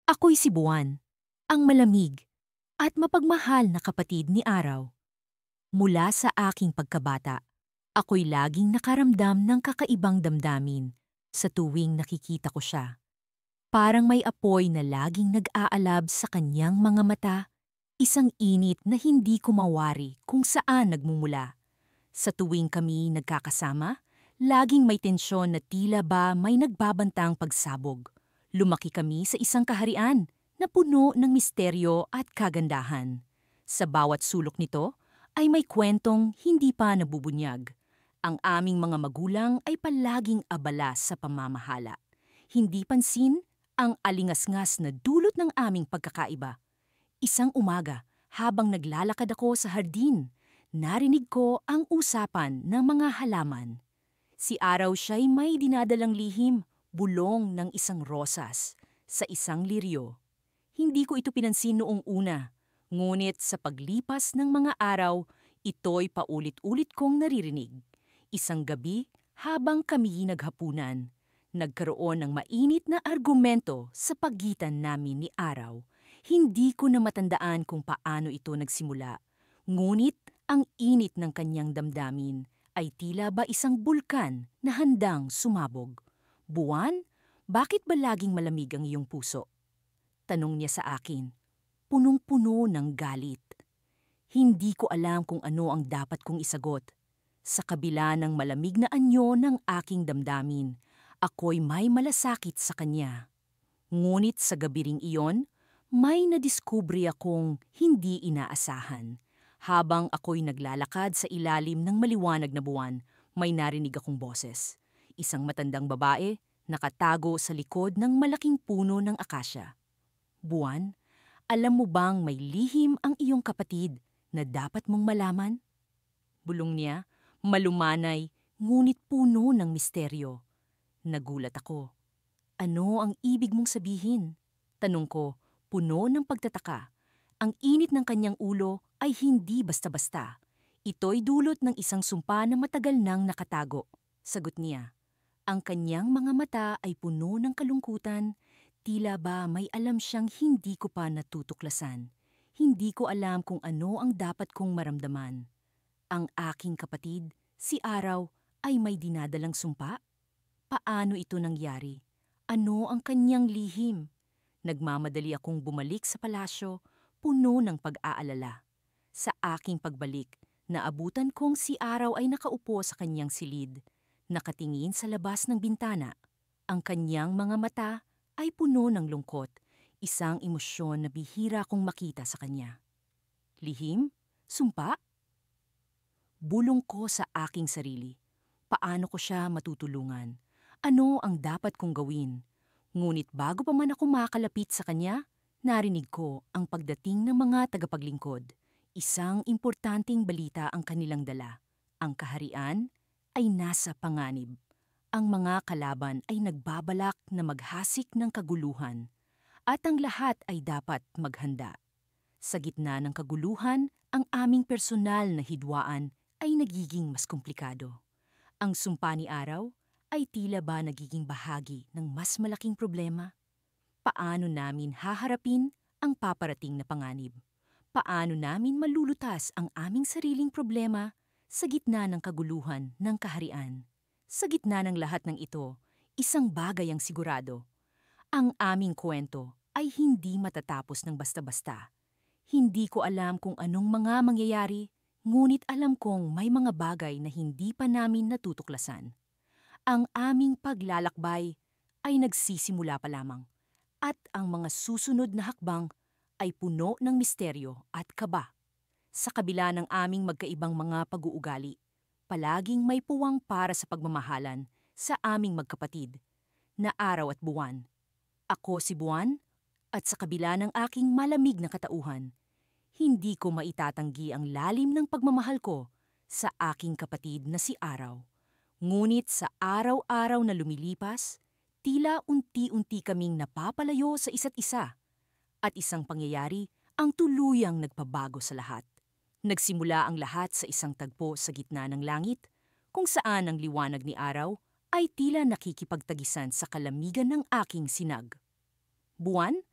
Ako'y si Buwan, ang malamig at mapagmahal na kapatid ni Araw. Mula sa aking pagkabata, ako'y laging nakaramdam ng kakaibang damdamin sa tuwing nakikita ko siya. Parang may apoy na laging nag-aalab sa kanyang mga mata, isang init na hindi ko mawari kung saan nagmumula. Sa tuwing kami nagkakasama, laging may tensyon na tila ba may nagbabantang pagsabog. Lumaki kami sa isang kaharian na puno ng misteryo at kagandahan. Sa bawat sulok nito ay may kwentong hindi pa nabubunyag. Ang aming mga magulang ay palaging abala sa pamamahala. Hindi pansin ang alingasngas na dulot ng aming pagkakaiba. Isang umaga, habang naglalakad ako sa hardin, narinig ko ang usapan ng mga halaman. Si Araw siya'y may dinadalang lihim, bulong ng isang rosas, sa isang liryo. Hindi ko ito pinansin noong una, ngunit sa paglipas ng mga araw, ito'y paulit-ulit kong naririnig. Isang gabi, habang kami naghapunan, nagkaroon ng mainit na argumento sa pagitan namin ni Araw. Hindi ko na matandaan kung paano ito nagsimula, ngunit ang init ng kanyang damdamin ay tila ba isang bulkan na handang sumabog. Buwan, bakit ba laging malamig ang iyong puso? Tanong niya sa akin, punong-puno ng galit. Hindi ko alam kung ano ang dapat kong isagot. Sa kabila ng malamig na anyo ng aking damdamin, ako'y may malasakit sa kanya. Ngunit sa gabi ring iyon, may nadiskubre akong hindi inaasahan. Habang ako'y naglalakad sa ilalim ng maliwanag na buwan, may narinig akong boses. Isang matandang babae, nakatago sa likod ng malaking puno ng akasya. Buwan, alam mo bang may lihim ang iyong kapatid na dapat mong malaman? Bulong niya, malumanay, ngunit puno ng misteryo. Nagulat ako. Ano ang ibig mong sabihin? Tanong ko, puno ng pagtataka. Ang init ng kanyang ulo ay hindi basta-basta. Ito'y dulot ng isang sumpa na matagal nang nakatago. Sagot niya. Ang kanyang mga mata ay puno ng kalungkutan. Tila ba may alam siyang hindi ko pa natutuklasan. Hindi ko alam kung ano ang dapat kong maramdaman. Ang aking kapatid, si Araw, ay may dinadalang sumpa? Paano ito nangyari? Ano ang kanyang lihim? Nagmamadali akong bumalik sa palasyo, puno ng pag-aalala. Sa aking pagbalik, naabutan kong si Araw ay nakaupo sa kanyang silid, nakatingin sa labas ng bintana. Ang kanyang mga mata ay puno ng lungkot, isang emosyon na bihira kong makita sa kanya. Lihim? Sumpa? Bulong ko sa aking sarili. Paano ko siya matutulungan? Ano ang dapat kong gawin? Ngunit bago pa man ako makalapit sa kanya, narinig ko ang pagdating ng mga tagapaglingkod. Isang importanteng balita ang kanilang dala. Ang kaharian ay nasa panganib. Ang mga kalaban ay nagbabalak na maghasik ng kaguluhan. At ang lahat ay dapat maghanda. Sa gitna ng kaguluhan, ang aming personal na hidwaan ay nagiging mas komplikado. Ang sumpa ni Araw ay tila ba nagiging bahagi ng mas malaking problema? Paano namin haharapin ang paparating na panganib? Paano namin malulutas ang aming sariling problema sa gitna ng kaguluhan ng kaharian? Sa gitna ng lahat ng ito, isang bagay ang sigurado. Ang aming kwento ay hindi matatapos ng basta-basta. Hindi ko alam kung anong mga mangyayari, ngunit alam kong may mga bagay na hindi pa namin natutuklasan. Ang aming paglalakbay ay nagsisimula pa lamang, at ang mga susunod na hakbang ay puno ng misteryo at kaba. Sa kabila ng aming magkaibang mga pag-uugali, palaging may puwang para sa pagmamahalan sa aming magkapatid, na Araw at Buwan. Ako si Buwan, at sa kabila ng aking malamig na katauhan, hindi ko maitatanggi ang lalim ng pagmamahal ko sa aking kapatid na si Araw. Ngunit sa araw-araw na lumilipas, tila unti-unti kaming napapalayo sa isa't isa. At isang pangyayari ang tuluyang nagpabago sa lahat. Nagsimula ang lahat sa isang tagpo sa gitna ng langit, kung saan ang liwanag ni Araw ay tila nakikipagtagisan sa kalamigan ng aking sinag. Buwan,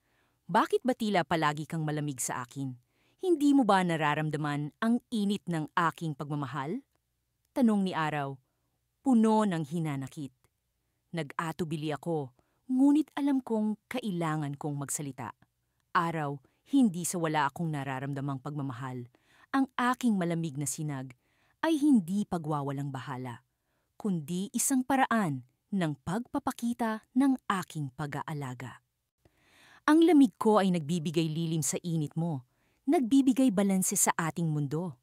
Bakit ba tila palagi kang malamig sa akin? Hindi mo ba nararamdaman ang init ng aking pagmamahal? Tanong ni Araw, puno ng hinanakit. Nag-atubili ako, ngunit alam kong kailangan kong magsalita. Araw, hindi sa wala akong nararamdamang pagmamahal. Ang aking malamig na sinag ay hindi pagwawalang bahala, kundi isang paraan ng pagpapakita ng aking pag-aalaga. Ang lamig ko ay nagbibigay lilim sa init mo, nagbibigay balanse sa ating mundo.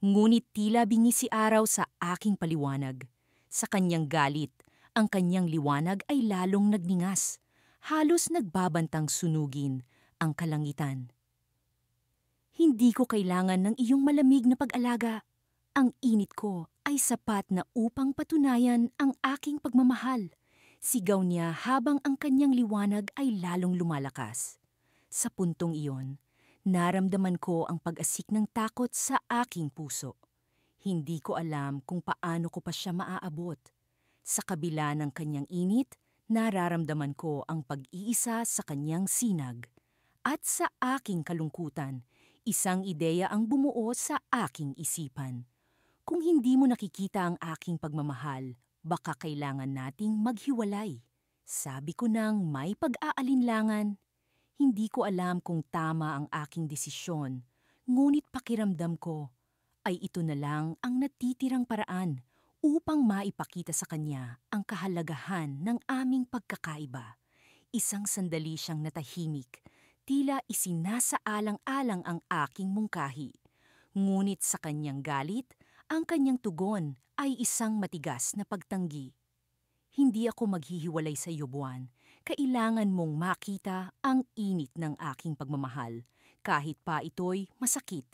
Ngunit tila bingi si Araw sa aking paliwanag. Sa kanyang galit, ang kanyang liwanag ay lalong nagningas. Halos nagbabantang sunugin ang kalangitan. Hindi ko kailangan ng iyong malamig na pag-alaga. Ang init ko ay sapat na upang patunayan ang aking pagmamahal. Sigaw niya habang ang kanyang liwanag ay lalong lumalakas. Sa puntong iyon, naramdaman ko ang pag-asik ng takot sa aking puso. Hindi ko alam kung paano ko pa siya maaabot. Sa kabila ng kanyang init, nararamdaman ko ang pag-iisa sa kanyang sinag. At sa aking kalungkutan, isang ideya ang bumuo sa aking isipan. Kung hindi mo nakikita ang aking pagmamahal, baka kailangan nating maghiwalay. Sabi ko nang may pag-aalinlangan. Hindi ko alam kung tama ang aking desisyon, ngunit pakiramdam ko ay ito na lang ang natitirang paraan upang maipakita sa kanya ang kahalagahan ng aming pagkakaiba. Isang sandali siyang natahimik, tila isinasaalang-alang ang aking mungkahi. Ngunit sa kanyang galit, ang kanyang tugon ay isang matigas na pagtanggi. Hindi ako maghihiwalay sa iyo, buwan. Kailangan mong makita ang init ng aking pagmamahal, kahit pa ito'y masakit.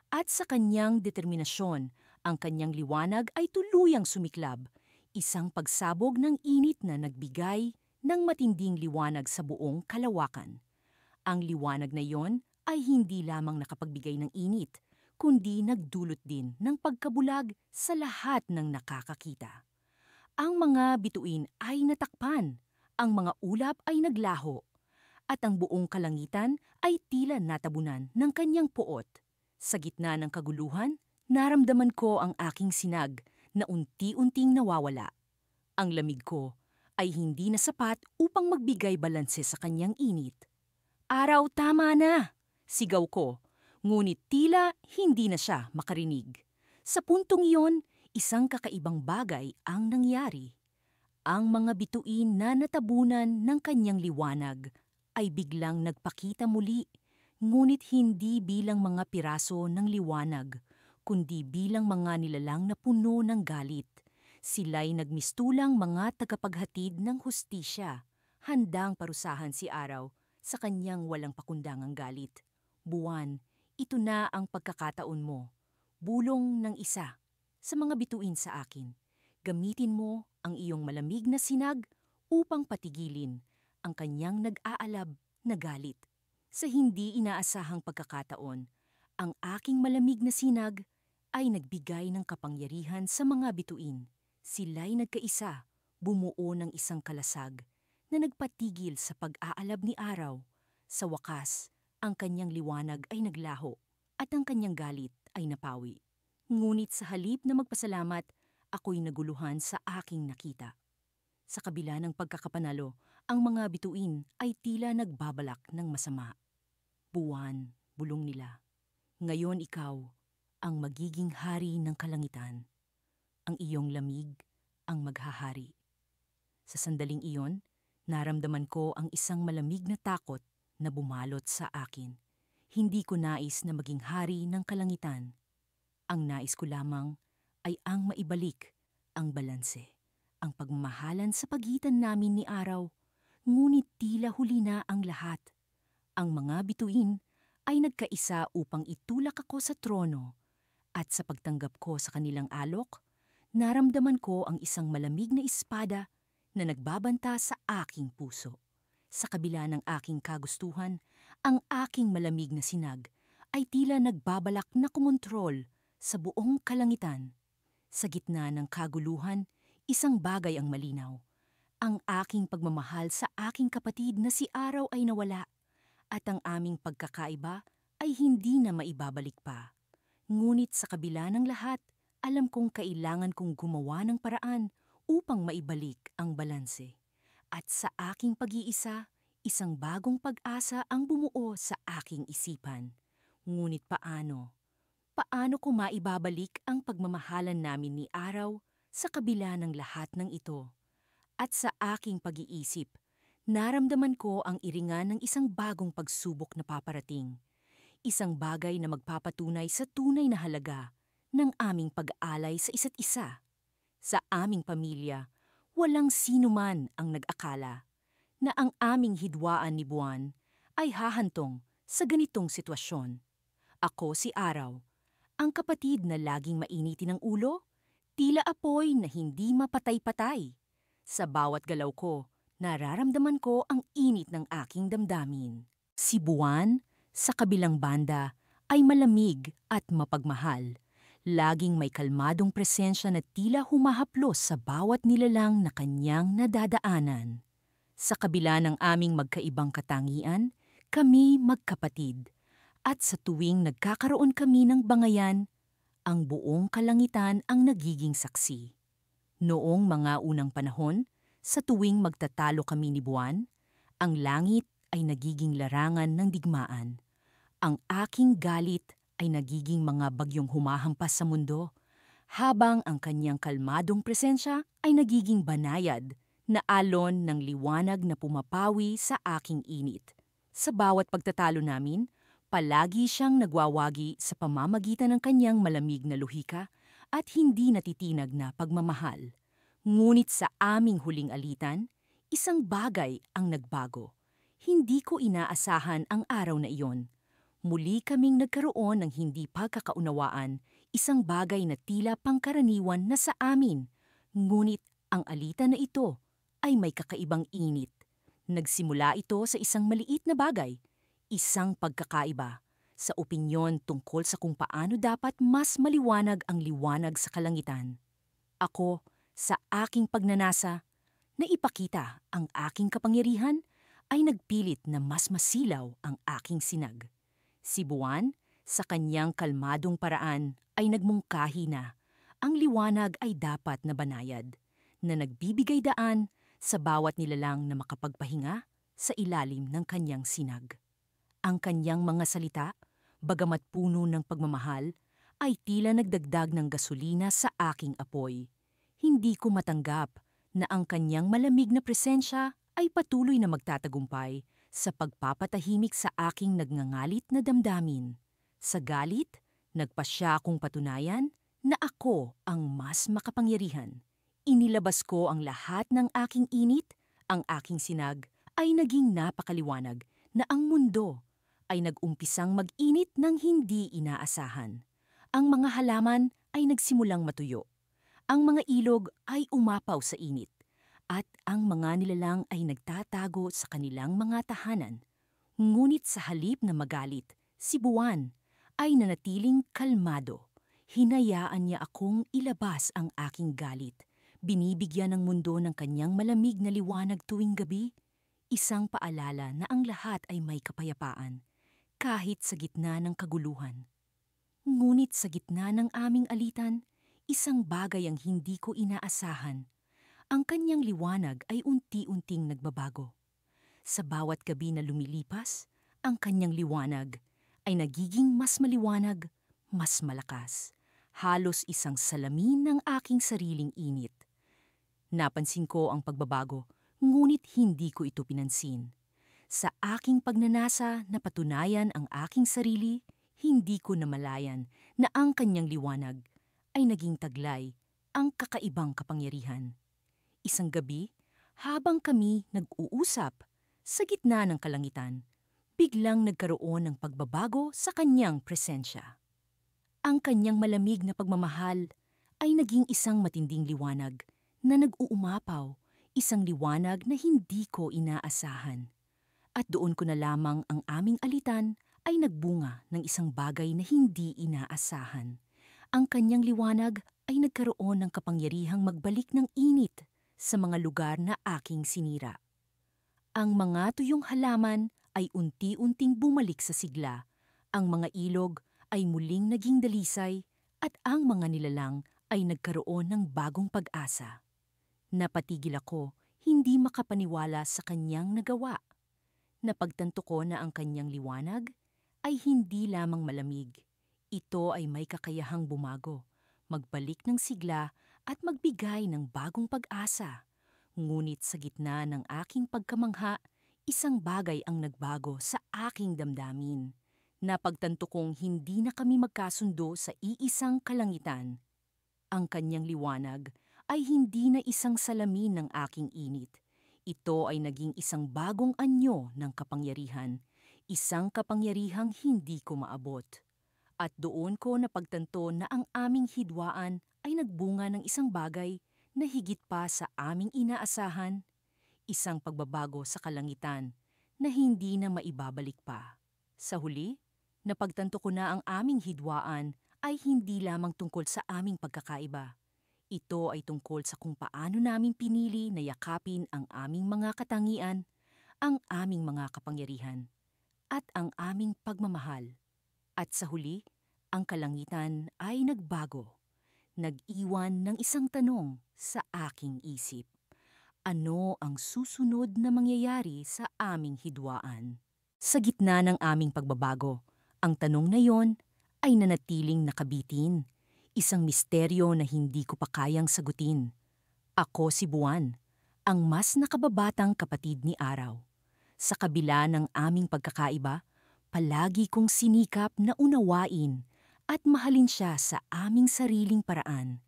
At sa kanyang determinasyon, ang kanyang liwanag ay tuluyang sumiklab, isang pagsabog ng init na nagbigay ng matinding liwanag sa buong kalawakan. Ang liwanag na iyon ay hindi lamang nakapagbigay ng init, kundi nagdulot din ng pagkabulag sa lahat ng nakakakita. Ang mga bituin ay natakpan, ang mga ulap ay naglaho, at ang buong kalangitan ay tila natabunan ng kanyang puot. Sa gitna ng kaguluhan, naramdaman ko ang aking sinag na unti-unting nawawala. Ang lamig ko ay hindi na sapat upang magbigay balanse sa kanyang init. Araw, tama na! Sigaw ko, ngunit tila hindi na siya makarinig. Sa puntong iyon, isang kakaibang bagay ang nangyari. Ang mga bituin na natabunan ng kanyang liwanag ay biglang nagpakita muli, ngunit hindi bilang mga piraso ng liwanag, kundi bilang mga nilalang na puno ng galit. Sila'y nagmistulang mga tagapaghatid ng hustisya, handang parusahan si Araw sa kanyang walang pakundangang galit. Buwan, ito na ang pagkakataon mo. Bulong ng isa sa mga bituin sa akin. Gamitin mo ang iyong malamig na sinag upang patigilin ang kanyang nag-aalab na galit. Sa hindi inaasahang pagkakataon, ang aking malamig na sinag ay nagbigay ng kapangyarihan sa mga bituin. Sila'y nagkaisa, bumuo ng isang kalasag na nagpatigil sa pag-aalab ni Araw. Sa wakas, ang kanyang liwanag ay naglaho at ang kanyang galit ay napawi. Ngunit sa halip na magpasalamat, ako'y naguluhan sa aking nakita. Sa kabila ng pagkakapanalo, ang mga bituin ay tila nagbabalak ng masama. Buwan, bulong nila. Ngayon ikaw ang magiging hari ng kalangitan. Ang iyong lamig ang maghahari. Sa sandaling iyon, naramdaman ko ang isang malamig na takot na bumalot sa akin. Hindi ko nais na maging hari ng kalangitan. Ang nais ko lamang ay ang maibalik ang balanse, ang pagmamahalan sa pagitan namin ni Araw. Ngunit tila huli na ang lahat. Ang mga bituin ay nagkaisa upang itulak ako sa trono, at sa pagtanggap ko sa kanilang alok, naramdaman ko ang isang malamig na espada na nagbabanta sa aking puso. Sa kabila ng aking kagustuhan, ang aking malamig na sinag ay tila nagbabalak na kumontrol sa buong kalangitan. Sa gitna ng kaguluhan, isang bagay ang malinaw. Ang aking pagmamahal sa aking kapatid na si Araw ay nawala at ang aming pagkakaiba ay hindi na maibabalik pa. Ngunit sa kabila ng lahat, alam kong kailangan kong gumawa ng paraan upang maibalik ang balanse. At sa aking pag-iisa, isang bagong pag-asa ang bumuo sa aking isipan. Ngunit paano? Paano ko maibabalik ang pagmamahalan namin ni Araw sa kabila ng lahat ng ito? At sa aking pag-iisip, naramdaman ko ang iringan ng isang bagong pagsubok na paparating. Isang bagay na magpapatunay sa tunay na halaga ng aming pag-aalay sa isa't isa. Sa aming pamilya, walang sino man ang nag-akala na ang aming hidwaan ni Buwan ay hahantong sa ganitong sitwasyon. Ako si Araw, ang kapatid na laging mainitin ng ulo, tila apoy na hindi mapatay-patay. Sa bawat galaw ko, nararamdaman ko ang init ng aking damdamin. Si Buwan, sa kabilang banda, ay malamig at mapagmahal. Laging may kalmadong presensya na tila humahaplos sa bawat nilalang na kanyang nadadaanan. Sa kabila ng aming magkaibang katangian, kami magkapatid. At sa tuwing nagkakaroon kami ng bangayan, ang buong kalangitan ang nagiging saksi. Noong mga unang panahon, sa tuwing magtatalo kami ni Buwan, ang langit ay nagiging larangan ng digmaan. Ang aking galit ay nagiging mga bagyong humahampas sa mundo, habang ang kanyang kalmadong presensya ay nagiging banayad na alon ng liwanag na pumapawi sa aking init. Sa bawat pagtatalo namin, palagi siyang nagwawagi sa pamamagitan ng kanyang malamig na luhika at hindi natitinag na pagmamahal. Ngunit sa aming huling alitan, isang bagay ang nagbago. Hindi ko inaasahan ang araw na iyon. Muli kaming nagkaroon ng hindi pagkakaunawaan, isang bagay na tila pangkaraniwan na sa amin. Ngunit ang alitan na ito ay may kakaibang init. Nagsimula ito sa isang maliit na bagay, isang pagkakaiba sa opinyon tungkol sa kung paano dapat mas maliwanag ang liwanag sa kalangitan. Ako, sa aking pagnanasa, na ipakita ang aking kapangyarihan, ay nagpilit na mas masilaw ang aking sinag. Si Buwan, sa kanyang kalmadong paraan, ay nagmungkahi na ang liwanag ay dapat na banayad, na nagbibigay daan sa bawat nilalang na makapagpahinga sa ilalim ng kanyang sinag. Ang kanyang mga salita, bagamat puno ng pagmamahal, ay tila nagdagdag ng gasolina sa aking apoy. Hindi ko matanggap na ang kanyang malamig na presensya ay patuloy na magtatagumpay sa pagpapatahimik sa aking nagngangalit na damdamin. Sa galit, nagpasya akong patunayan na ako ang mas makapangyarihan. Inilabas ko ang lahat ng aking init, ang aking sinag ay naging napakaliwanag na ang mundo ay nag-umpisang mag-init ng hindi inaasahan. Ang mga halaman ay nagsimulang matuyo. Ang mga ilog ay umapaw sa init. At ang mga nilalang ay nagtatago sa kanilang mga tahanan. Ngunit sa halip na magalit, si Buwan ay nanatiling kalmado. Hinayaan niya akong ilabas ang aking galit. Binibigyan ng mundo ng kanyang malamig na liwanag tuwing gabi, isang paalala na ang lahat ay may kapayapaan, kahit sa gitna ng kaguluhan. Ngunit sa gitna ng aming alitan, isang bagay ang hindi ko inaasahan. Ang kanyang liwanag ay unti-unting nagbabago. Sa bawat gabi na lumilipas, ang kanyang liwanag ay nagiging mas maliwanag, mas malakas. Halos isang salamin ng aking sariling init. Napansin ko ang pagbabago, ngunit hindi ko ito pinansin. Sa aking pagnanasa na patunayan ang aking sarili, hindi ko namalayan na ang kanyang liwanag ay naging taglay ang kakaibang kapangyarihan. Isang gabi, habang kami nag-uusap sa gitna ng kalangitan, biglang nagkaroon ng pagbabago sa kanyang presensya. Ang kanyang malamig na pagmamahal ay naging isang matinding liwanag na nag-uumapaw, isang liwanag na hindi ko inaasahan. At doon ko na lamang ang aming alitan ay nagbunga ng isang bagay na hindi inaasahan. Ang kanyang liwanag ay nagkaroon ng kapangyarihang magbalik ng init sa mga lugar na aking sinira. Ang mga tuyong halaman ay unti-unting bumalik sa sigla, ang mga ilog ay muling naging dalisay, at ang mga nilalang ay nagkaroon ng bagong pag-asa. Napatigil ako, hindi makapaniwala sa kanyang nagawa. Napagtanto ko na ang kanyang liwanag ay hindi lamang malamig. Ito ay may kakayahang bumago, magbalik ng sigla at magbigay ng bagong pag-asa. Ngunit sa gitna ng aking pagkamangha, isang bagay ang nagbago sa aking damdamin. Napagtanto kong hindi na kami magkasundo sa iisang kalangitan. Ang kanyang liwanag ay hindi na isang salamin ng aking init. Ito ay naging isang bagong anyo ng kapangyarihan, isang kapangyarihang hindi ko maabot. At doon ko napagtanto na ang aming hidwaan ay nagbunga ng isang bagay na higit pa sa aming inaasahan, isang pagbabago sa kalangitan na hindi na maibabalik pa. Sa huli, napagtanto ko na ang aming hidwaan ay hindi lamang tungkol sa aming pagkakaiba. Ito ay tungkol sa kung paano namin pinili na yakapin ang aming mga katangian, ang aming mga kapangyarihan, at ang aming pagmamahal. At sa huli, ang kalangitan ay nagbago. Nag-iwan ng isang tanong sa aking isip. Ano ang susunod na mangyayari sa aming hidwaan? Sa gitna ng aming pagbabago, ang tanong na yon ay nanatiling nakabitin. Isang misteryo na hindi ko pa kayang sagutin. Ako si Buwan, ang mas nakababatang kapatid ni Araw. Sa kabila ng aming pagkakaiba, palagi kong sinikap na unawain at mahalin siya sa aming sariling paraan.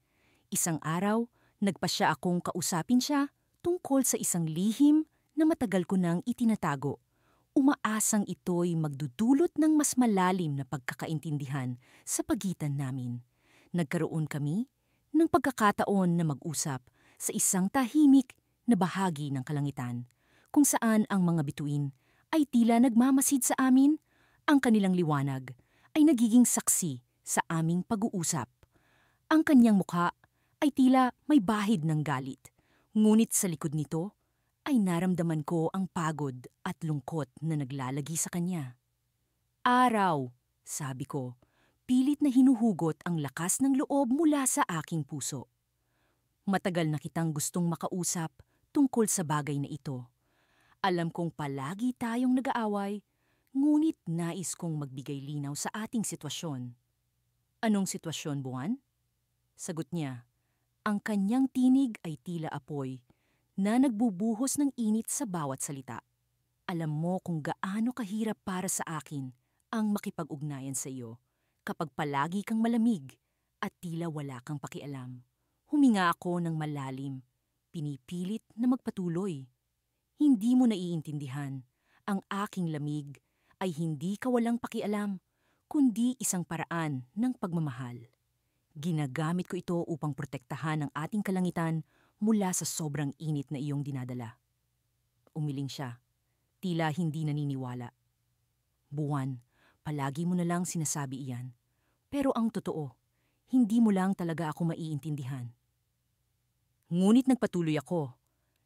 Isang araw, nagpasya akong kausapin siya tungkol sa isang lihim na matagal ko nang itinatago. Umaasang ito'y magdudulot ng mas malalim na pagkakaintindihan sa pagitan namin. Nagkaroon kami ng pagkakataon na mag-usap sa isang tahimik na bahagi ng kalangitan, kung saan ang mga bituin ay tila nagmamasid sa amin, ang kanilang liwanag ay nagiging saksi sa aming pag-uusap. Ang kanyang mukha ay tila may bahid ng galit, ngunit sa likod nito ay naramdaman ko ang pagod at lungkot na naglalagi sa kanya. Araw, sabi ko, pilit na hinuhugot ang lakas ng loob mula sa aking puso. Matagal na kitang gustong makausap tungkol sa bagay na ito. Alam kong palagi tayong nag-aaway, ngunit nais kong magbigay linaw sa ating sitwasyon. Anong sitwasyon, Buwan? Sagot niya. Ang kanyang tinig ay tila apoy na nagbubuhos ng init sa bawat salita. Alam mo kung gaano kahirap para sa akin ang makipag-ugnayan sa iyo kapag palagi kang malamig at tila wala kang pakialam. Huminga ako ng malalim, pinipilit na magpatuloy. Hindi mo naiintindihan, ang aking lamig ay hindi kawalang pakialam, kundi isang paraan ng pagmamahal. Ginagamit ko ito upang protektahan ang ating kalangitan mula sa sobrang init na iyong dinadala. Umiling siya, tila hindi naniniwala. Buwan, palagi mo na lang sinasabi iyan. Pero ang totoo, hindi mo lang talaga ako maiintindihan. Ngunit nagpatuloy ako,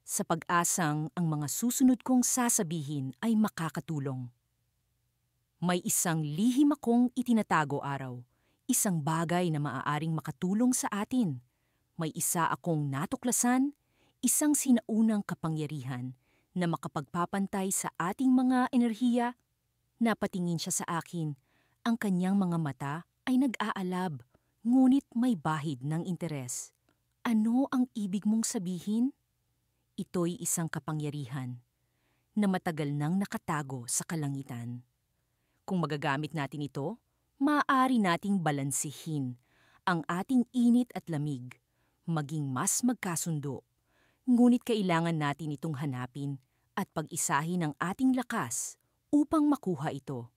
sa pag-asang ang mga susunod kong sasabihin ay makakatulong. May isang lihim akong itinatago, Araw. Isang bagay na maaaring makatulong sa atin. May isa akong natuklasan, isang sinaunang kapangyarihan na makapagpapantay sa ating mga enerhiya. Napatingin siya sa akin. Ang kanyang mga mata ay nag-aalab, ngunit may bahid ng interes. Ano ang ibig mong sabihin? Ito'y isang kapangyarihan na matagal nang nakatago sa kalangitan. Kung magagamit natin ito, maaari nating balansihin ang ating init at lamig, maging mas magkasundo. Ngunit kailangan natin itong hanapin at pag-isahin ang ating lakas upang makuha ito.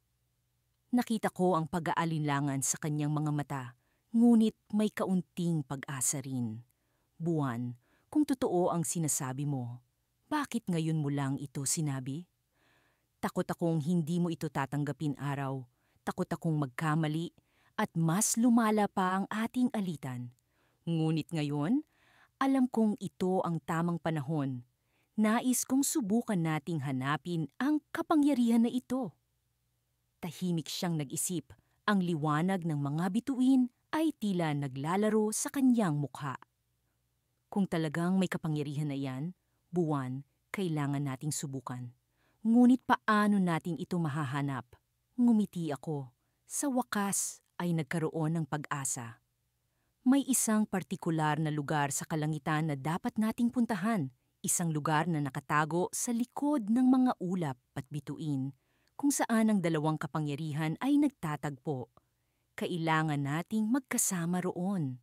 Nakita ko ang pag-aalinlangan sa kanyang mga mata, ngunit may kaunting pag-asa rin. Buwan, kung totoo ang sinasabi mo, bakit ngayon mo lang ito sinabi? Takot akong hindi mo ito tatanggapin, Araw. Takot akong magkamali at mas lumala pa ang ating alitan. Ngunit ngayon, Alam kong ito ang tamang panahon. Nais kong subukan nating hanapin ang kapangyarihan na ito. Tahimik siyang nag-isip. Ang liwanag ng mga bituin ay tila naglalaro sa kanyang mukha. Kung talagang may kapangyarihan na yan, buwan, kailangan nating subukan. Ngunit paano natin ito mahahanap? Ngumiti ako. Sa wakas ay nagkaroon ng pag-asa. May isang partikular na lugar sa kalangitan na dapat nating puntahan. Isang lugar na nakatago sa likod ng mga ulap at bituin, kung saan ang dalawang kapangyarihan ay nagtatagpo. Kailangan nating magkasama roon.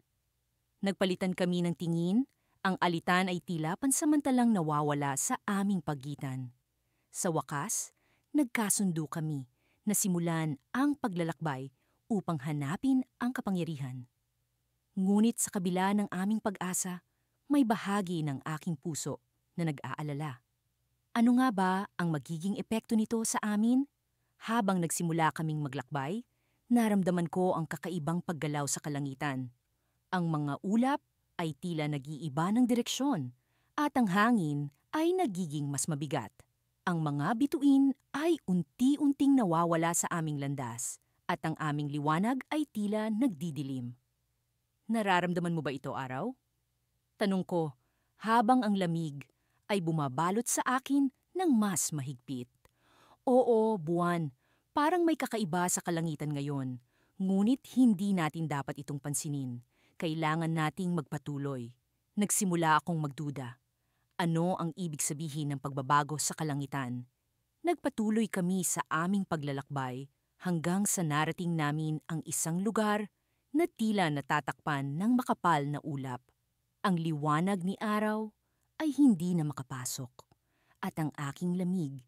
Nagpalitan kami ng tingin, ang alitan ay tila pansamantalang nawawala sa aming pagitan. Sa wakas, nagkasundo kami na simulan ang paglalakbay upang hanapin ang kapangyarihan. Ngunit sa kabila ng aming pag-asa, may bahagi ng aking puso na nag-aalala. Ano nga ba ang magiging epekto nito sa amin? Habang nagsimula kaming maglakbay, naramdaman ko ang kakaibang paggalaw sa kalangitan. Ang mga ulap ay tila nag-iiba ng direksyon at ang hangin ay nagiging mas mabigat. Ang mga bituin ay unti-unting nawawala sa aming landas at ang aming liwanag ay tila nagdidilim. Nararamdaman mo ba ito, Araw? Tanong ko, habang ang lamig ay bumabalot sa akin ng mas mahigpit. Oo, buwan, parang may kakaiba sa kalangitan ngayon. Ngunit hindi natin dapat itong pansinin. Kailangan nating magpatuloy. Nagsimula akong magduda. Ano ang ibig sabihin ng pagbabago sa kalangitan? Nagpatuloy kami sa aming paglalakbay hanggang sa narating namin ang isang lugar na tila natatakpan ng makapal na ulap. Ang liwanag ni araw ay hindi na makapasok at ang aking lamig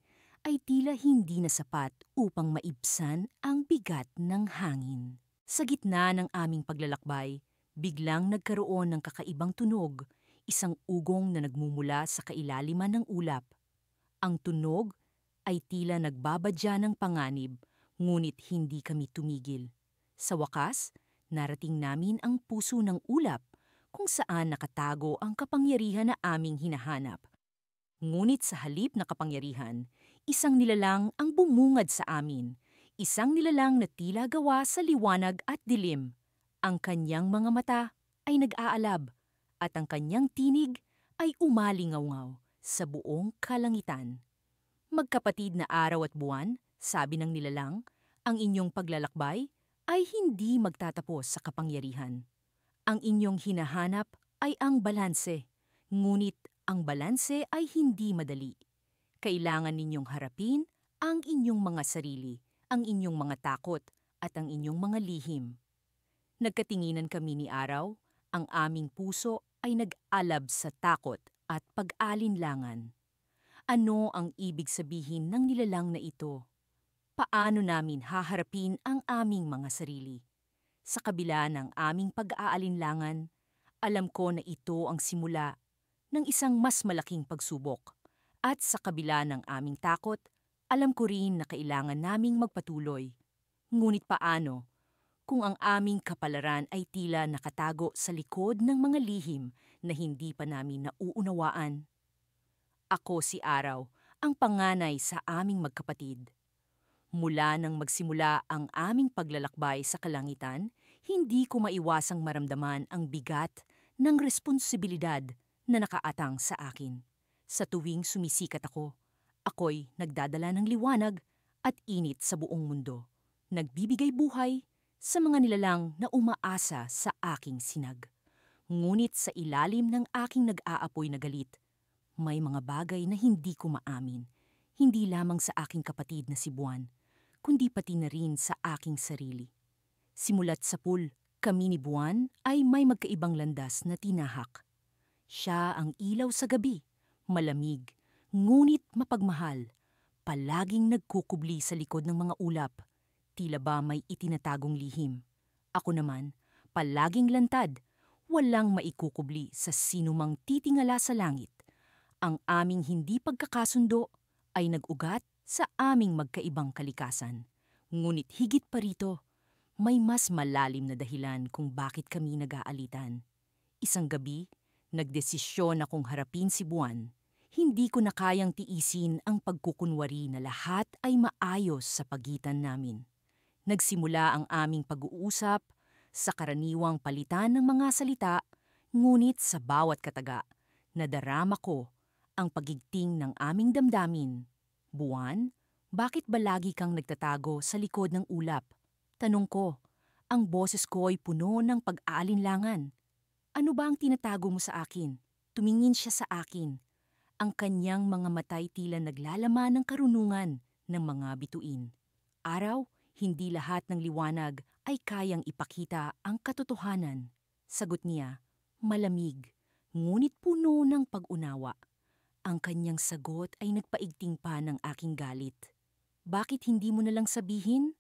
ay tila hindi na sapat upang maibsan ang bigat ng hangin. Sa gitna ng aming paglalakbay, biglang nagkaroon ng kakaibang tunog, isang ugong na nagmumula sa kailaliman ng ulap. Ang tunog ay tila nagbabadya ng panganib, ngunit hindi kami tumigil. Sa wakas, narating namin ang puso ng ulap kung saan nakatago ang kapangyarihan na aming hinahanap. Ngunit sa halip na kapangyarihan, isang nilalang ang bumungad sa amin. Isang nilalang na tila gawa sa liwanag at dilim. Ang kanyang mga mata ay nag-aalab at ang kanyang tinig ay umalingaw-ngaw sa buong kalangitan. Magkapatid na araw at buwan, sabi ng nilalang, ang inyong paglalakbay ay hindi magtatapos sa kapangyarihan. Ang inyong hinahanap ay ang balanse, ngunit ang balanse ay hindi madali. Kailangan ninyong harapin ang inyong mga sarili, ang inyong mga takot at ang inyong mga lihim. Nagkatinginan kami ni Araw, ang aming puso ay nag-alab sa takot at pag-alinlangan. Ano ang ibig sabihin ng nilalang na ito? Paano namin haharapin ang aming mga sarili? Sa kabila ng aming pag-aalinlangan, alam ko na ito ang simula ng isang mas malaking pagsubok. At sa kabila ng aming takot, alam ko rin na kailangan naming magpatuloy. Ngunit paano kung ang aming kapalaran ay tila nakatago sa likod ng mga lihim na hindi pa namin nauunawaan? Ako si Araw, ang panganay sa aming magkapatid. Mula nang magsimula ang aming paglalakbay sa kalangitan, hindi ko maiwasang maramdaman ang bigat ng responsibilidad na nakaatang sa akin. Sa tuwing sumisikat ako, ako'y nagdadala ng liwanag at init sa buong mundo. Nagbibigay buhay sa mga nilalang na umaasa sa aking sinag. Ngunit sa ilalim ng aking nag-aapoy na galit, may mga bagay na hindi ko maamin. Hindi lamang sa aking kapatid na si Buwan, kundi pati na rin sa aking sarili. Simulat sa pool, kami ni Buwan ay may magkaibang landas na tinahak. Siya ang ilaw sa gabi, malamig, ngunit mapagmahal, palaging nagkukubli sa likod ng mga ulap, tila ba may itinatagong lihim. Ako naman, palaging lantad, walang maikukubli sa sinumang titingala sa langit. Ang aming hindi pagkakasundo ay nag-ugat sa aming magkaibang kalikasan. Ngunit higit pa rito, may mas malalim na dahilan kung bakit kami nag-aalitan. Isang gabi, Nagdesisyon akong harapin si buwan. Hindi ko na kayang tiisin ang pagkukunwari na lahat ay maayos sa pagitan namin. Nagsimula ang aming pag-uusap sa karaniwang palitan ng mga salita, ngunit sa bawat kataga, nadarama ko ang pagigting ng aming damdamin. Buwan, bakit ba lagi kang nagtatago sa likod ng ulap? Tanong ko, ang boses ko ay puno ng pag-aalinlangan. Ano ba ang tinatago mo sa akin? Tumingin siya sa akin. Ang kanyang mga matay tila naglalaman ng karunungan ng mga bituin. Araw, hindi lahat ng liwanag ay kayang ipakita ang katotohanan. Sagot niya, malamig, ngunit puno ng pag-unawa. Ang kanyang sagot ay nagpaigting pa ng aking galit. Bakit hindi mo nalang sabihin?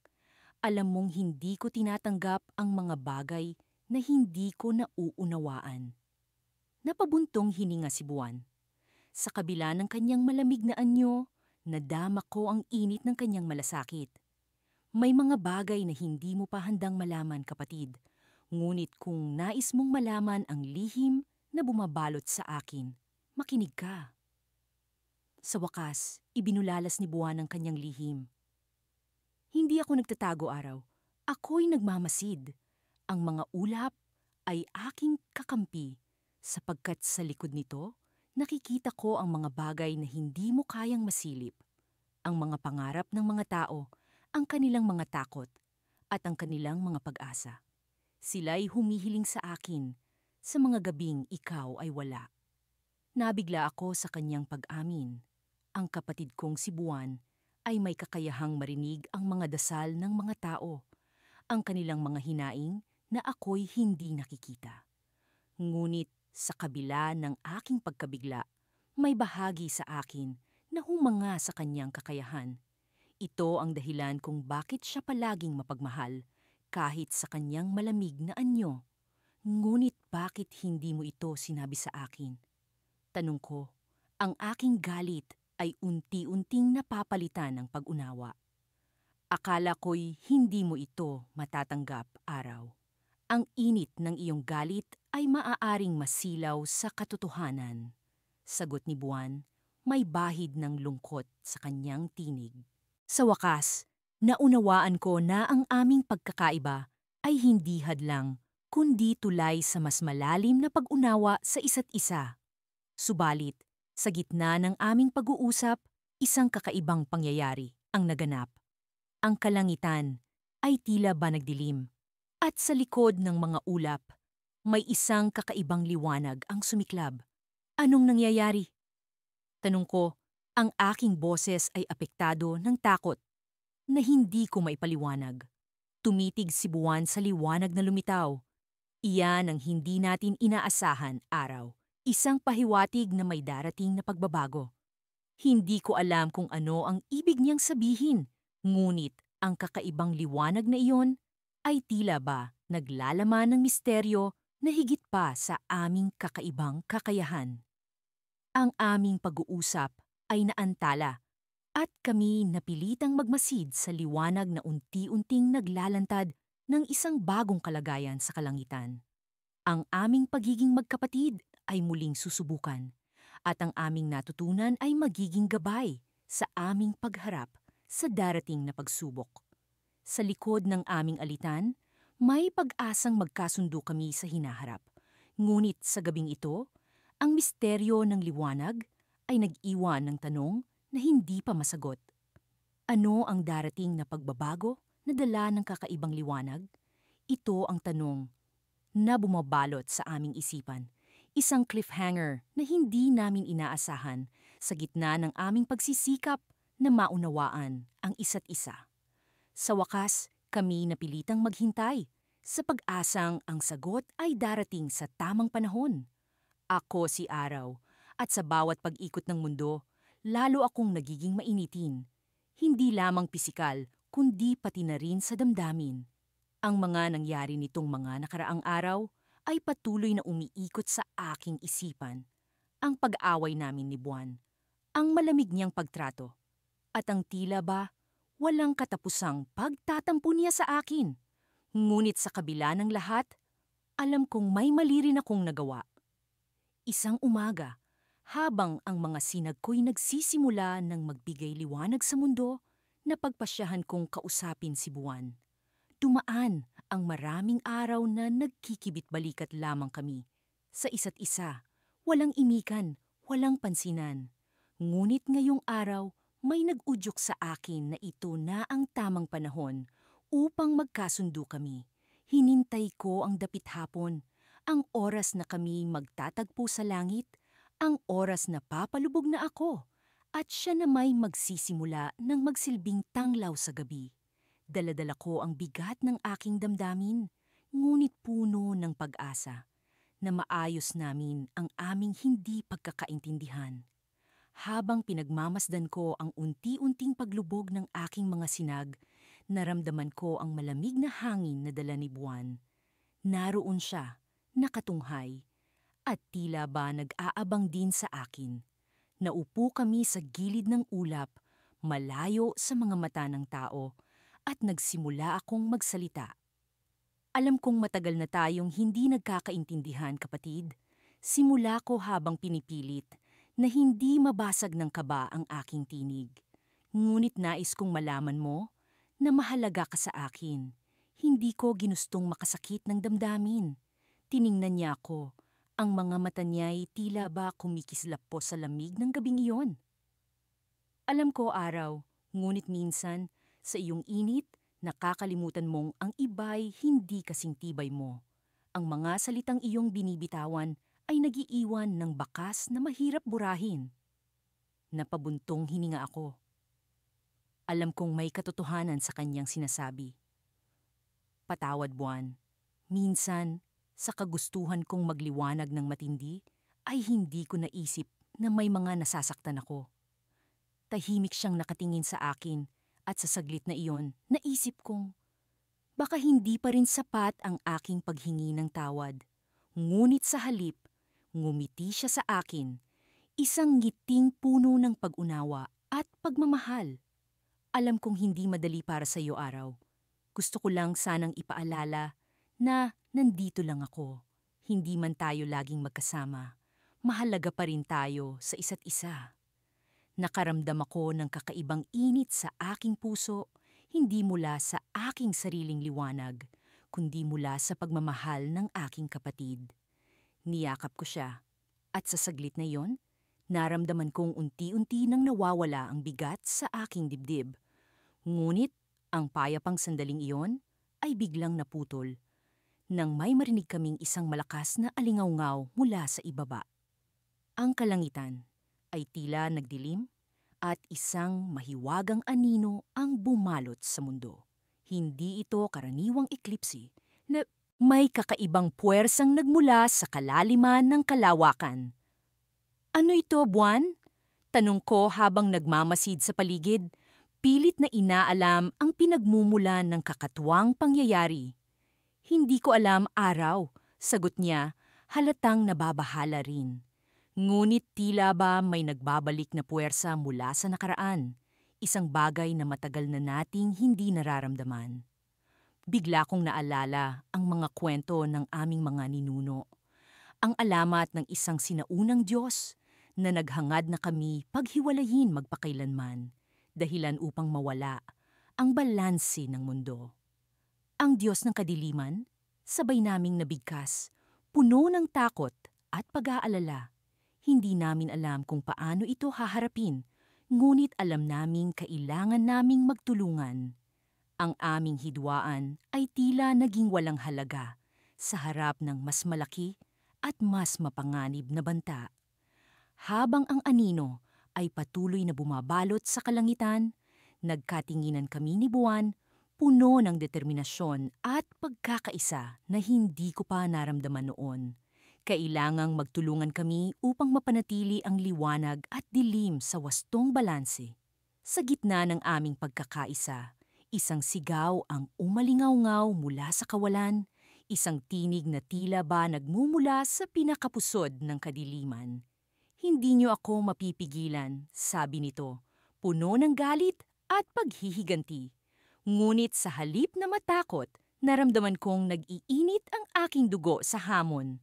Alam mong hindi ko tinatanggap ang mga bagay na hindi ko nauunawaan. Napabuntong hininga si Buwan. Sa kabila ng kanyang malamig na anyo, nadama ko ang init ng kanyang malasakit. May mga bagay na hindi mo pa handang malaman, kapatid. Ngunit kung nais mong malaman ang lihim na bumabalot sa akin, makinig ka. Sa wakas, ibinulalas ni Buwan ang kanyang lihim. Hindi ako nagtatago, Araw. Ako'y nagmamasid. Ang mga ulap ay aking kakampi sapagkat sa likod nito, nakikita ko ang mga bagay na hindi mo kayang masilip. Ang mga pangarap ng mga tao, ang kanilang mga takot, at ang kanilang mga pag-asa. Sila'y humihiling sa akin sa mga gabing ikaw ay wala. Nabigla ako sa kanyang pag-amin. Ang kapatid kong si Buwan ay may kakayahang marinig ang mga dasal ng mga tao, ang kanilang mga hinaing na ako'y hindi nakikita. Ngunit sa kabila ng aking pagkabigla, may bahagi sa akin na humanga sa kanyang kakayahan. Ito ang dahilan kung bakit siya palaging mapagmahal kahit sa kanyang malamig na anyo. Ngunit bakit hindi mo ito sinabi sa akin? Tanong ko, ang aking galit ay unti-unting napapalitan ng pag-unawa. Akala ko'y hindi mo ito matatanggap, Araw. Ang init ng iyong galit ay maaaring masilaw sa katotohanan. Sagot ni Buwan, may bahid ng lungkot sa kanyang tinig. Sa wakas, naunawaan ko na ang aming pagkakaiba ay hindi hadlang, kundi tulay sa mas malalim na pag-unawa sa isa't isa. Subalit, sa gitna ng aming pag-uusap, isang kakaibang pangyayari ang naganap. Ang kalangitan ay tila ba nagdilim, at sa likod ng mga ulap, may isang kakaibang liwanag ang sumiklab. Anong nangyayari? Tanong ko, ang aking boses ay apektado ng takot na hindi ko maipaliwanag. Tumitig si Buwan sa liwanag na lumitaw. Iyan ang hindi natin inaasahan, Araw. Isang pahiwatig na may darating na pagbabago. Hindi ko alam kung ano ang ibig niyang sabihin, ngunit ang kakaibang liwanag na iyon ay tila ba naglalaman ng misteryo na higit pa sa aming kakaibang kakayahan. Ang aming pag-uusap ay naantala at kami napilitang magmasid sa liwanag na unti-unting naglalantad ng isang bagong kalagayan sa kalangitan. Ang aming pagiging magkapatid ay muling susubukan at ang aming natutunan ay magiging gabay sa aming pagharap sa darating na pagsubok. Sa likod ng aming alitan, may pag-asang magkasundo kami sa hinaharap. Ngunit sa gabing ito, ang misteryo ng liwanag ay nag-iwan ng tanong na hindi pa masagot. Ano ang darating na pagbabago na dala ng kakaibang liwanag? Ito ang tanong na bumabalot sa aming isipan. Isang cliffhanger na hindi namin inaasahan sa gitna ng aming pagsisikap na maunawaan ang isa't isa. Sa wakas, kami napilitang maghintay sa pag-asang ang sagot ay darating sa tamang panahon. Ako si Araw, at sa bawat pag-ikot ng mundo, lalo akong nagiging mainitin. Hindi lamang pisikal, kundi pati na rin sa damdamin. Ang mga nangyari nitong mga nakaraang araw ay patuloy na umiikot sa aking isipan. Ang pag-away namin ni Buwan, ang malamig niyang pagtrato, at ang tila ba walang katapusang pagtatampo niya sa akin. Ngunit sa kabila ng lahat, alam kong may mali rin akong nagawa. Isang umaga, habang ang mga sinag ko'y nagsisimula ng magbigay liwanag sa mundo, napagpasyahan kong kausapin si Buwan. Dumaan ang maraming araw na nagkikibit-balikat lamang kami. Sa isa't isa, walang imikan, walang pansinan. Ngunit ngayong araw, may nag-udyok sa akin na ito na ang tamang panahon upang magkasundo kami. Hinintay ko ang dapit hapon, ang oras na kami magtatagpo sa langit, ang oras na papalubog na ako, at siya na may magsisimula ng magsilbing tanglaw sa gabi. Daladala ko ang bigat ng aking damdamin, ngunit puno ng pag-asa na maayos namin ang aming hindi pagkakaintindihan. Habang pinagmamasdan ko ang unti-unting paglubog ng aking mga sinag, naramdaman ko ang malamig na hangin na dala ni Buwan. Naroon siya, nakatunghay, at tila ba nag-aabang din sa akin. Naupo kami sa gilid ng ulap, malayo sa mga mata ng tao, at nagsimula akong magsalita. Alam kong matagal na tayong hindi nagkakaintindihan, kapatid. Simula ko habang pinipilit na hindi mabasag ng kaba ang aking tinig. Ngunit nais kong malaman mo na mahalaga ka sa akin. Hindi ko ginustong makasakit ng damdamin. Tiningnan niya ako. Ang mga mata niya'y tila ba kumikislap po sa lamig ng gabing iyon. Alam ko, Araw, ngunit minsan, sa iyong init, nakakalimutan mong ang iba'y hindi kasing tibay mo. Ang mga salitang iyong binibitawan ay nagiiwan ng bakas na mahirap burahin. Napabuntong hininga ako. Alam kong may katotohanan sa kanyang sinasabi. Patawad, Buwan. Minsan, sa kagustuhan kong magliwanag ng matindi, ay hindi ko naisip na may mga nasasaktan ako. Tahimik siyang nakatingin sa akin at sa saglit na iyon, naisip kong baka hindi pa rin sapat ang aking paghingi ng tawad. Ngunit sa halip, ngumiti siya sa akin, isang ngiting puno ng pag-unawa at pagmamahal. Alam kong hindi madali para sa iyo, Araw. Gusto ko lang sanang ipaalala na nandito lang ako. Hindi man tayo laging magkasama, mahalaga pa rin tayo sa isa't isa. Nakaramdam ako ng kakaibang init sa aking puso, hindi mula sa aking sariling liwanag, kundi mula sa pagmamahal ng aking kapatid. Niyakap ko siya, at sa saglit na iyon, naramdaman kong unti-unti nang nawawala ang bigat sa aking dibdib. Ngunit, ang payapang sandaling iyon ay biglang naputol, nang may marinig kaming isang malakas na alingawngaw mula sa ibaba. Ang kalangitan ay tila nagdilim at isang mahiwagang anino ang bumalot sa mundo. Hindi ito karaniwang eklipse na may kakaibang puwersang nagmula sa kalaliman ng kalawakan. Ano ito, Buwan? Tanong ko habang nagmamasid sa paligid, pilit na inaalam ang pinagmumulan ng kakatuwang pangyayari. Hindi ko alam, Araw, sagot niya, halatang nababahala rin. Ngunit tila ba may nagbabalik na puwersa mula sa nakaraan, isang bagay na matagal na nating hindi nararamdaman. Bigla kong naalala ang mga kwento ng aming mga ninuno. Ang alamat ng isang sinaunang Diyos na naghangad na kami paghiwalayin magpakailanman, dahilan upang mawala ang balanse ng mundo. Ang Diyos ng kadiliman, sabay naming nabigkas, puno ng takot at pag-aalala. Hindi namin alam kung paano ito haharapin, ngunit alam naming kailangan naming magtulungan. Ang aming hidwaan ay tila naging walang halaga sa harap ng mas malaki at mas mapanganib na banta. Habang ang anino ay patuloy na bumabalot sa kalangitan, nagkatinginan kami ni Buwan, puno ng determinasyon at pagkakaisa na hindi ko pa naramdaman noon. Kailangang magtulungan kami upang mapanatili ang liwanag at dilim sa wastong balanse. Sa gitna ng aming pagkakaisa, isang sigaw ang umalingawngaw mula sa kawalan, isang tinig na tila ba nagmumula sa pinakapusod ng kadiliman. Hindi niyo ako mapipigilan, sabi nito, puno ng galit at paghihiganti. Ngunit sa halip na matakot, naramdaman kong nag-iinit ang aking dugo sa hamon.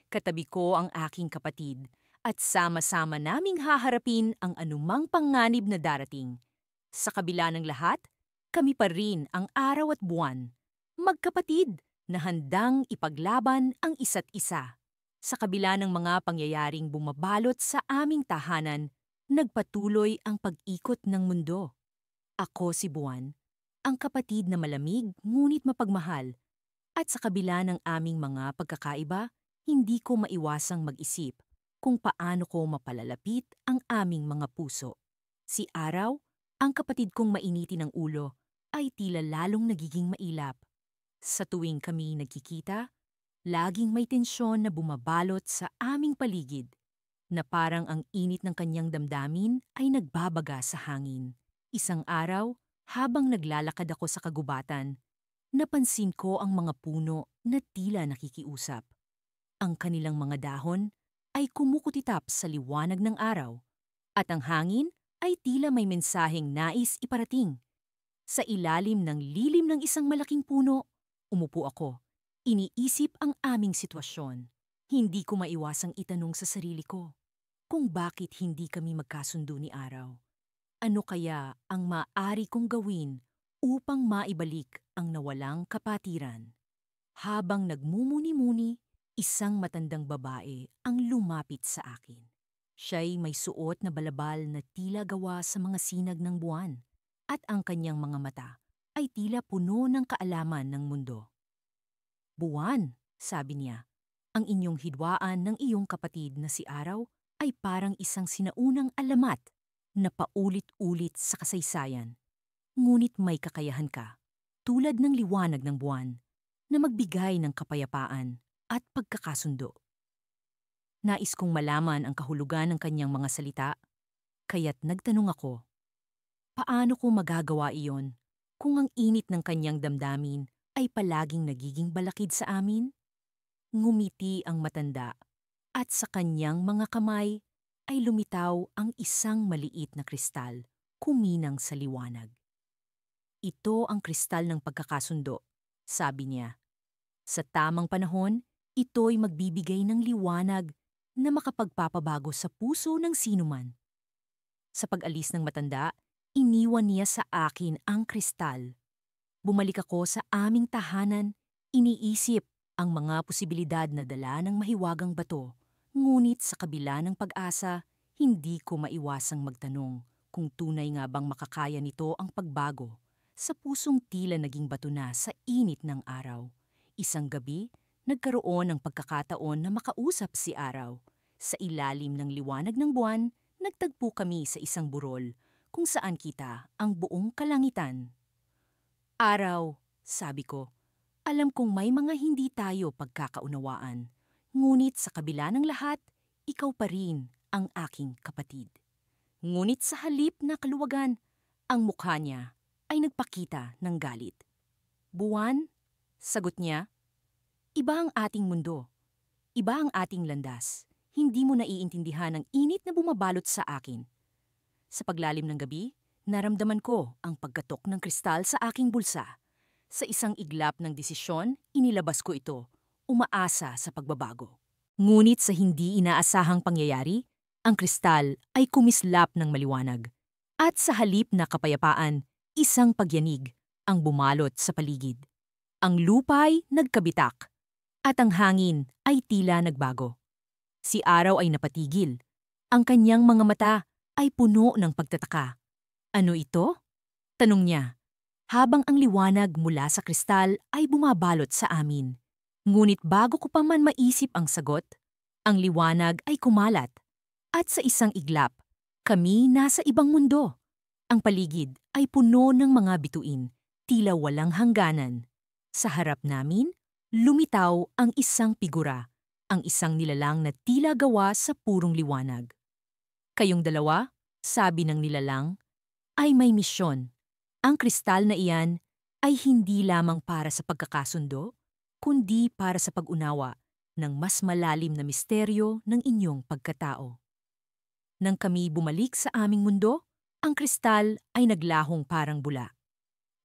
Katabi ko ang aking kapatid at sama-sama naming haharapin ang anumang panganib na darating. Sa kabila ng lahat, kami pa rin ang araw at buwan. Magkapatid na handang ipaglaban ang isa't isa. Sa kabila ng mga pangyayaring bumabalot sa aming tahanan, nagpatuloy ang pag-ikot ng mundo. Ako si Buwan, ang kapatid na malamig ngunit mapagmahal. At sa kabila ng aming mga pagkakaiba, hindi ko maiwasang mag-isip kung paano ko mapalalapit ang aming mga puso. Si Araw, ang kapatid kong mainitin ng ulo, ay tila lalong nagiging mailap. Sa tuwing kami nagkikita, laging may tensyon na bumabalot sa aming paligid, na parang ang init ng kanyang damdamin ay nagbabaga sa hangin. Isang araw, habang naglalakad ako sa kagubatan, napansin ko ang mga puno na tila nakikiusap. Ang kanilang mga dahon ay kumukutitap sa liwanag ng araw, at ang hangin ay tila may mensaheng nais iparating. Sa ilalim ng lilim ng isang malaking puno, umupo ako. Iniisip ang aming sitwasyon. Hindi ko maiwasang itanong sa sarili ko kung bakit hindi kami magkasundo ni Araw. Ano kaya ang maaari kong gawin upang maibalik ang nawalang kapatiran? Habang nagmumuni-muni, isang matandang babae ang lumapit sa akin. Siya'y may suot na balabal na tila gawa sa mga sinag ng buwan, at ang kanyang mga mata ay tila puno ng kaalaman ng mundo. "Buwan," sabi niya, "ang inyong hidwaan ng iyong kapatid na si Araw ay parang isang sinaunang alamat na paulit-ulit sa kasaysayan. Ngunit may kakayahan ka, tulad ng liwanag ng buwan, na magbigay ng kapayapaan at pagkakasundo." Nais kong malaman ang kahulugan ng kanyang mga salita, kaya't nagtanong ako, paano ko magagawa iyon kung ang init ng kanyang damdamin ay palaging nagiging balakid sa amin? Ngumiti ang matanda, at sa kanyang mga kamay ay lumitaw ang isang maliit na kristal, kuminang sa liwanag. "Ito ang kristal ng pagkakasundo," sabi niya. "Sa tamang panahon, ito'y magbibigay ng liwanag na makapagpapabago sa puso ng sinuman." Sa pag-alis ng matanda, iniwan niya sa akin ang kristal. Bumalik ako sa aming tahanan, iniisip ang mga posibilidad na dala ng mahiwagang bato. Ngunit sa kabila ng pag-asa, hindi ko maiwasang magtanong kung tunay nga bang makakaya nito ang pagbago sa pusong tila naging bato na sa init ng araw. Isang gabi, nagkaroon ng pagkakataon na makausap si Araw. Sa ilalim ng liwanag ng buwan, nagtagpo kami sa isang burol kung saan kita ang buong kalangitan. "Araw," sabi ko, "alam kong may mga hindi tayo pagkakaunawaan. Ngunit sa kabila ng lahat, ikaw pa rin ang aking kapatid." Ngunit sa halip na kaluwagan, ang mukha niya ay nagpakita ng galit. "Buwan," sagot niya, "iba ang ating mundo. Iba ang ating landas. Hindi mo naiintindihan ang init na bumabalot sa akin." Sa paglalim ng gabi, naramdaman ko ang pagkatok ng kristal sa aking bulsa. Sa isang iglap ng desisyon, inilabas ko ito, umaasa sa pagbabago. Ngunit sa hindi inaasahang pangyayari, ang kristal ay kumislap ng maliwanag. At sa halip na kapayapaan, isang pagyanig ang bumalot sa paligid. Ang lupa'y nagkabitak, at ang hangin ay tila nagbago. Si Araw ay napatigil. Ang kanyang mga mata ay puno ng pagtataka. "Ano ito?" tanong niya, habang ang liwanag mula sa kristal ay bumabalot sa amin. Ngunit bago ko pa man maisip ang sagot, ang liwanag ay kumalat. At sa isang iglap, kami nasa ibang mundo. Ang paligid ay puno ng mga bituin, tila walang hangganan. Sa harap namin, lumitaw ang isang figura, ang isang nilalang na tila gawa sa purong liwanag. "Kayong dalawa," sabi ng nilalang, "ay may misyon. Ang kristal na iyan ay hindi lamang para sa pagkakasundo, kundi para sa pag-unawa ng mas malalim na misteryo ng inyong pagkatao." Nang kami bumalik sa aming mundo, ang kristal ay naglahong parang bula.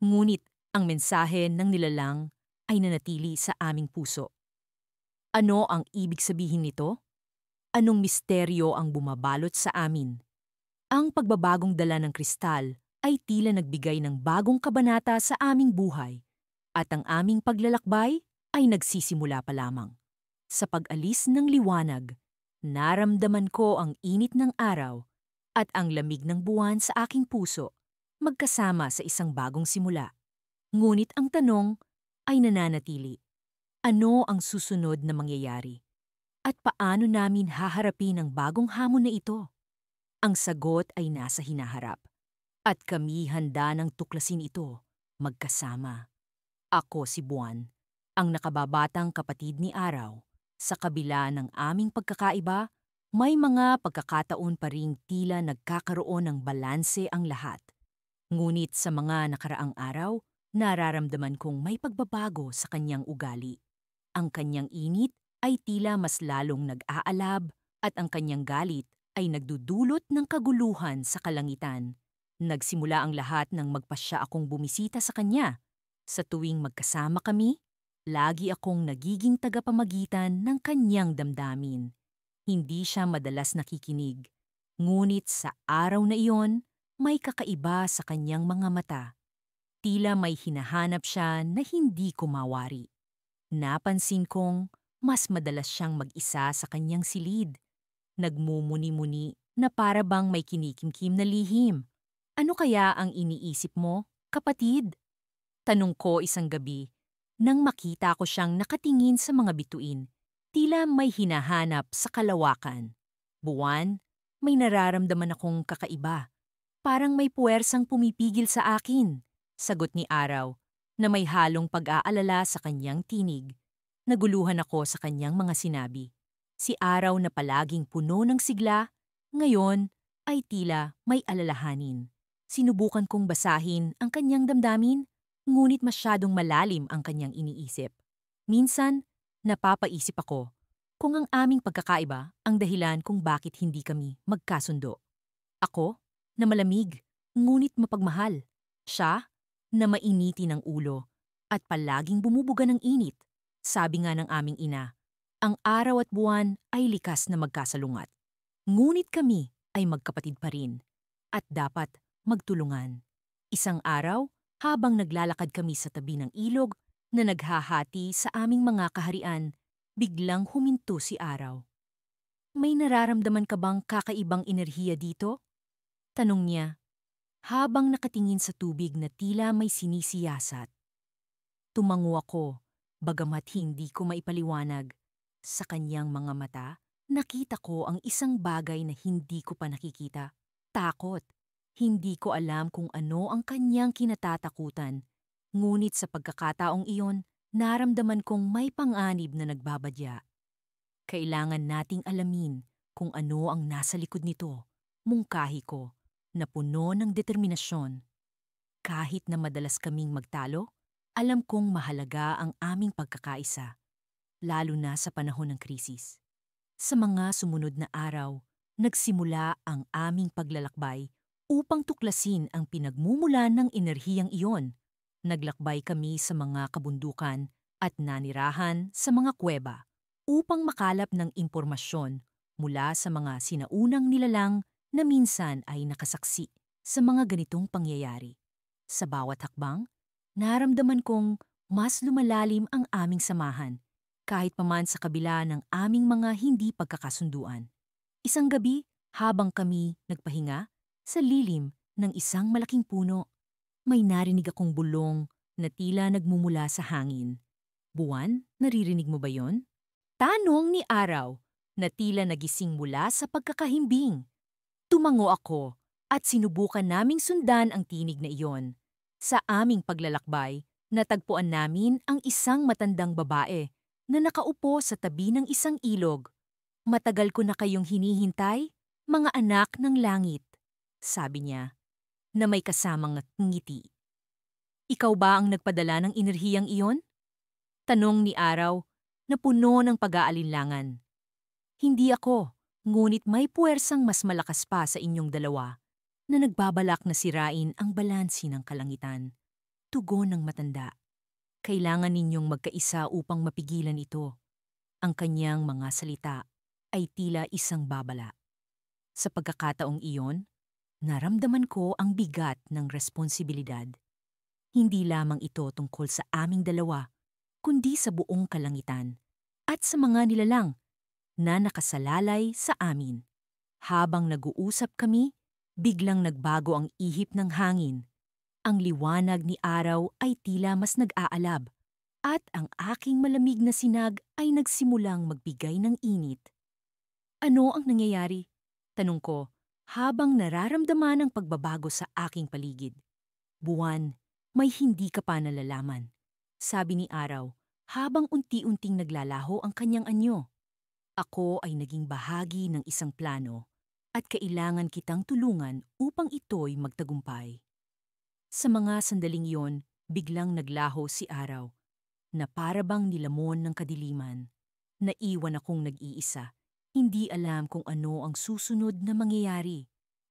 Ngunit ang mensahe ng nilalang ay nanatili sa aming puso. Ano ang ibig sabihin nito? Anong misteryo ang bumabalot sa amin? Ang pagbabagong dala ng kristal ay tila nagbigay ng bagong kabanata sa aming buhay at ang aming paglalakbay ay nagsisimula pa lamang. Sa pag-alis ng liwanag, naramdaman ko ang init ng araw at ang lamig ng buwan sa aking puso, magkasama sa isang bagong simula. Ngunit ang tanong ay nananatili. Ano ang susunod na mangyayari? At paano namin haharapin ang bagong hamon na ito? Ang sagot ay nasa hinaharap. At kami handa ng tuklasin ito, magkasama. Ako si Buwan, ang nakababatang kapatid ni Araw. Sa kabila ng aming pagkakaiba, may mga pagkakataon pa ring tila nagkakaroon ng balanse ang lahat. Ngunit sa mga nakaraang araw, nararamdaman kong may pagbabago sa kanyang ugali. Ang kanyang init ay tila mas lalong nag-aalab at ang kanyang galit ay nagdudulot ng kaguluhan sa kalangitan. Nagsimula ang lahat nang magpasya akong bumisita sa kanya. Sa tuwing magkasama kami, lagi akong nagiging tagapamagitan ng kanyang damdamin. Hindi siya madalas nakikinig. Ngunit sa araw na iyon, may kakaiba sa kanyang mga mata. Tila may hinahanap siya na hindi ko mawari. Napansin kong mas madalas siyang mag-isa sa kanyang silid. Nagmumuni-muni na para bang may kinikimkim na lihim. Ano kaya ang iniisip mo, kapatid? Tanong ko isang gabi nang makita ko siyang nakatingin sa mga bituin, tila may hinahanap sa kalawakan. Buwan, may nararamdaman akong kakaiba. Parang may puwersang pumipigil sa akin, sagot ni Araw, na may halong pag-aalala sa kanyang tinig. Naguluhan ako sa kanyang mga sinabi. Si Araw na palaging puno ng sigla, ngayon ay tila may alalahanin. Sinubukan kong basahin ang kanyang damdamin, ngunit masyadong malalim ang kanyang iniisip. Minsan, napapaisip ako kung ang aming pagkakaiba ang dahilan kung bakit hindi kami magkasundo. Ako, na malamig, ngunit mapagmahal. Siya, na mainiti ng ulo at palaging bumubuga ng init. Sabi nga ng aming ina, ang araw at buwan ay likas na magkasalungat. Ngunit kami ay magkapatid pa rin at dapat magtulungan. Isang araw, habang naglalakad kami sa tabi ng ilog na naghahati sa aming mga kaharian, biglang huminto si Araw. May nararamdaman ka bang kakaibang enerhiya dito? Tanong niya, habang nakatingin sa tubig na tila may sinisiyasat. Tumango ako, bagamat hindi ko maipaliwanag. Sa kanyang mga mata, nakita ko ang isang bagay na hindi ko pa nakikita. Takot. Hindi ko alam kung ano ang kanyang kinatatakutan. Ngunit sa pagkakataong iyon, naramdaman kong may panganib na nagbabadya. Kailangan nating alamin kung ano ang nasa likod nito, mungkahi ko, na puno ng determinasyon. Kahit na madalas kaming magtalo, alam kong mahalaga ang aming pagkakaisa, lalo na sa panahon ng krisis. Sa mga sumunod na araw, nagsimula ang aming paglalakbay upang tuklasin ang pinagmumulan ng enerhiyang iyon. Naglakbay kami sa mga kabundukan at nanirahan sa mga kuweba upang makalap ng impormasyon mula sa mga sinaunang nilalang na minsan ay nakasaksi sa mga ganitong pangyayari. Sa bawat hakbang, naramdaman kong mas lumalalim ang aming samahan, kahit paman sa kabila ng aming mga hindi pagkakasunduan. Isang gabi, habang kami nagpahinga sa lilim ng isang malaking puno, may narinig akong bulong na tila nagmumula sa hangin. Buwan, naririnig mo ba yon? Tanong ni Araw, na tila nagising mula sa pagkakahimbing. Tumango ako at sinubukan naming sundan ang tinig na iyon. Sa aming paglalakbay, natagpuan namin ang isang matandang babae na nakaupo sa tabi ng isang ilog. Matagal ko na kayong hinihintay, mga anak ng langit, sabi niya, na may kasamang ngiti. Ikaw ba ang nagpadala ng enerhiyang iyon? Tanong ni Araw na puno ng pag-aalinlangan. Hindi ako, ngunit may puwersang mas malakas pa sa inyong dalawa na nagbabalak na sirain ang balansi ng kalangitan. Tugon ng matanda. Kailangan ninyong magkaisa upang mapigilan ito. Ang kanyang mga salita ay tila isang babala. Sa pagkakataong iyon, naramdaman ko ang bigat ng responsibilidad. Hindi lamang ito tungkol sa aming dalawa, kundi sa buong kalangitan at sa mga nilalang na nakasalalay sa amin. Habang nag-uusap kami, biglang nagbago ang ihip ng hangin. Ang liwanag ni araw ay tila mas nag-aalab at ang aking malamig na sinag ay nagsimulang magbigay ng init. Ano ang nangyayari? Tanong ko habang nararamdaman ang pagbabago sa aking paligid. Buwan, may hindi ka pa nalalaman, sabi ni Araw habang unti-unting naglalaho ang kanyang anyo. Ako ay naging bahagi ng isang plano at kailangan kitang tulungan upang ito'y magtagumpay. Sa mga sandaling iyon, biglang naglaho si Araw na para bang nilamon ng kadiliman. Naiwan akong nag-iisa. Hindi alam kung ano ang susunod na mangyayari.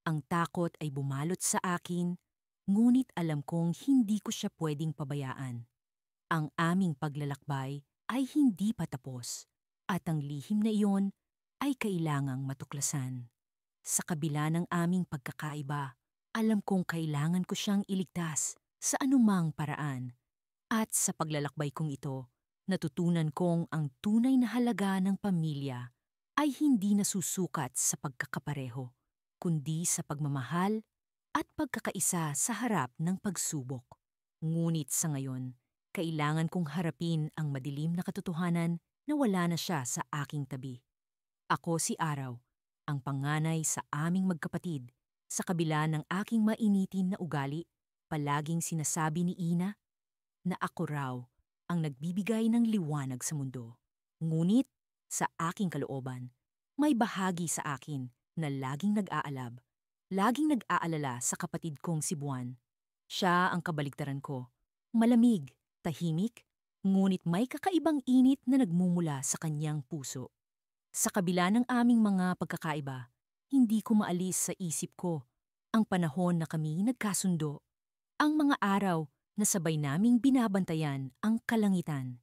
Ang takot ay bumalot sa akin, ngunit alam kong hindi ko siya pwedeng pabayaan. Ang aming paglalakbay ay hindi pa tapos, at ang lihim na iyon ay kailangang matuklasan. Sa kabila ng aming pagkakaiba, alam kong kailangan ko siyang iligtas sa anumang paraan. At sa paglalakbay kong ito, natutunan kong ang tunay na halaga ng pamilya ay hindi nasusukat sa pagkakapareho, kundi sa pagmamahal at pagkakaisa sa harap ng pagsubok. Ngunit sa ngayon, kailangan kong harapin ang madilim na katotohanan na wala na siya sa aking tabi. Ako si Araw, ang panganay sa aming magkapatid. Sa kabila ng aking mainitin na ugali, palaging sinasabi ni Ina na ako raw ang nagbibigay ng liwanag sa mundo. Ngunit sa aking kalooban, may bahagi sa akin na laging nag-aalab, laging nag-aalala sa kapatid kong si Buwan. Siya ang kabaligtaran ko, malamig, tahimik, ngunit may kakaibang init na nagmumula sa kanyang puso. Sa kabila ng aming mga pagkakaiba, hindi ko maalis sa isip ko ang panahon na kami nagkasundo, ang mga araw na sabay naming binabantayan ang kalangitan.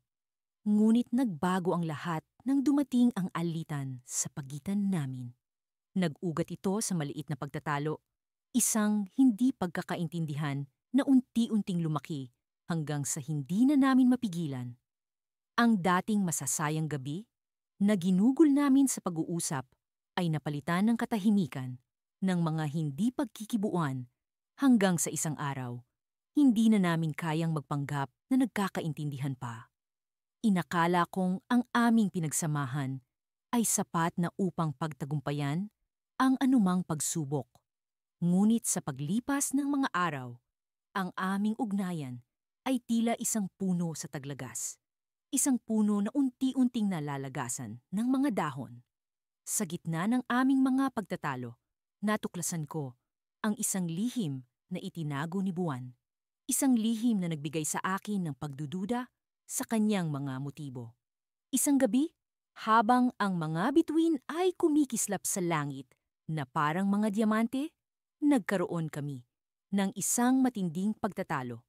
Ngunit nagbago ang lahat nang dumating ang alitan sa pagitan namin. Nag-ugat ito sa maliit na pagtatalo, isang hindi pagkakaintindihan na unti-unting lumaki hanggang sa hindi na namin mapigilan. Ang dating masasayang gabi na ginugol namin sa pag-uusap ay napalitan ng katahimikan ng mga hindi pagkikibuan hanggang sa isang araw. Hindi na namin kayang magpanggap na nagkakaintindihan pa. Inakala kong ang aming pinagsamahan ay sapat na upang pagtagumpayan ang anumang pagsubok. Ngunit sa paglipas ng mga araw, ang aming ugnayan ay tila isang puno sa taglagas. Isang puno na unti-unting nalalagasan ng mga dahon. Sa gitna ng aming mga pagtatalo, natuklasan ko ang isang lihim na itinago ni Buwan. Isang lihim na nagbigay sa akin ng pagdududa sa kanyang mga motibo. Isang gabi, habang ang mga bituin ay kumikislap sa langit na parang mga diamante, nagkaroon kami ng isang matinding pagtatalo.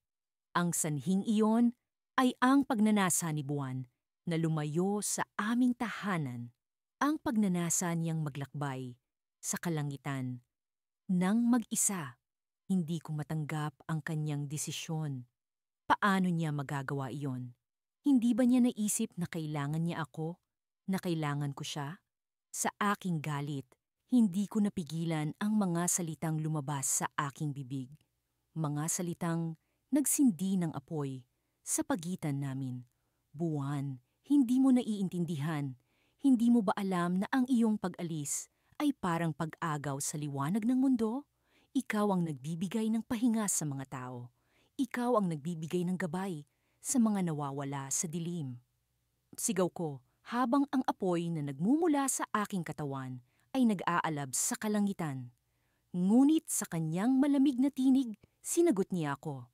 Ang sanhing iyon ay ang pagnanasa ni Buwan na lumayo sa aming tahanan, ang pagnanasa niyang maglakbay sa kalangitan nang mag-isa. Hindi ko matanggap ang kanyang desisyon. Paano niya magagawa iyon? Hindi ba niya naisip na kailangan niya ako? Na kailangan ko siya? Sa aking galit, hindi ko napigilan ang mga salitang lumabas sa aking bibig. Mga salitang nagsindi ng apoy sa pagitan namin. Buwan, hindi mo naiintindihan. Hindi mo ba alam na ang iyong pag-alis ay parang pag-agaw sa liwanag ng mundo? Ikaw ang nagbibigay ng pahinga sa mga tao. Ikaw ang nagbibigay ng gabay sa mga nawawala sa dilim. Sigaw ko habang ang apoy na nagmumula sa aking katawan ay nag-aalab sa kalangitan. Ngunit sa kanyang malamig na tinig, sinagot niya ako.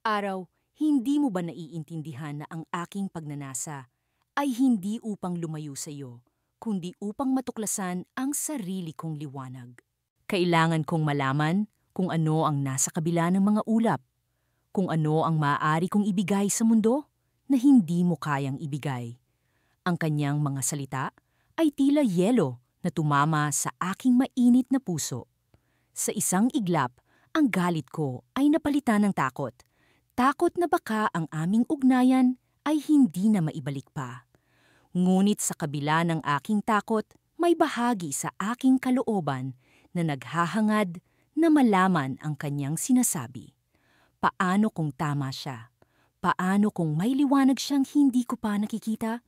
Araw, hindi mo ba naiintindihan na ang aking pagnanasa ay hindi upang lumayo sa iyo, kundi upang matuklasan ang sarili kong liwanag? Kailangan kong malaman kung ano ang nasa kabila ng mga ulap, kung ano ang maaari kong ibigay sa mundo na hindi mo kayang ibigay. Ang kanyang mga salita ay tila yelo na tumama sa aking mainit na puso. Sa isang iglap, ang galit ko ay napalitan ng takot. Takot na baka ang aming ugnayan ay hindi na maibalik pa. Ngunit sa kabila ng aking takot, may bahagi sa aking kalooban na naghahangad na malaman ang kanyang sinasabi. Paano kung tama siya? Paano kung may liwanag siyang hindi ko pa nakikita?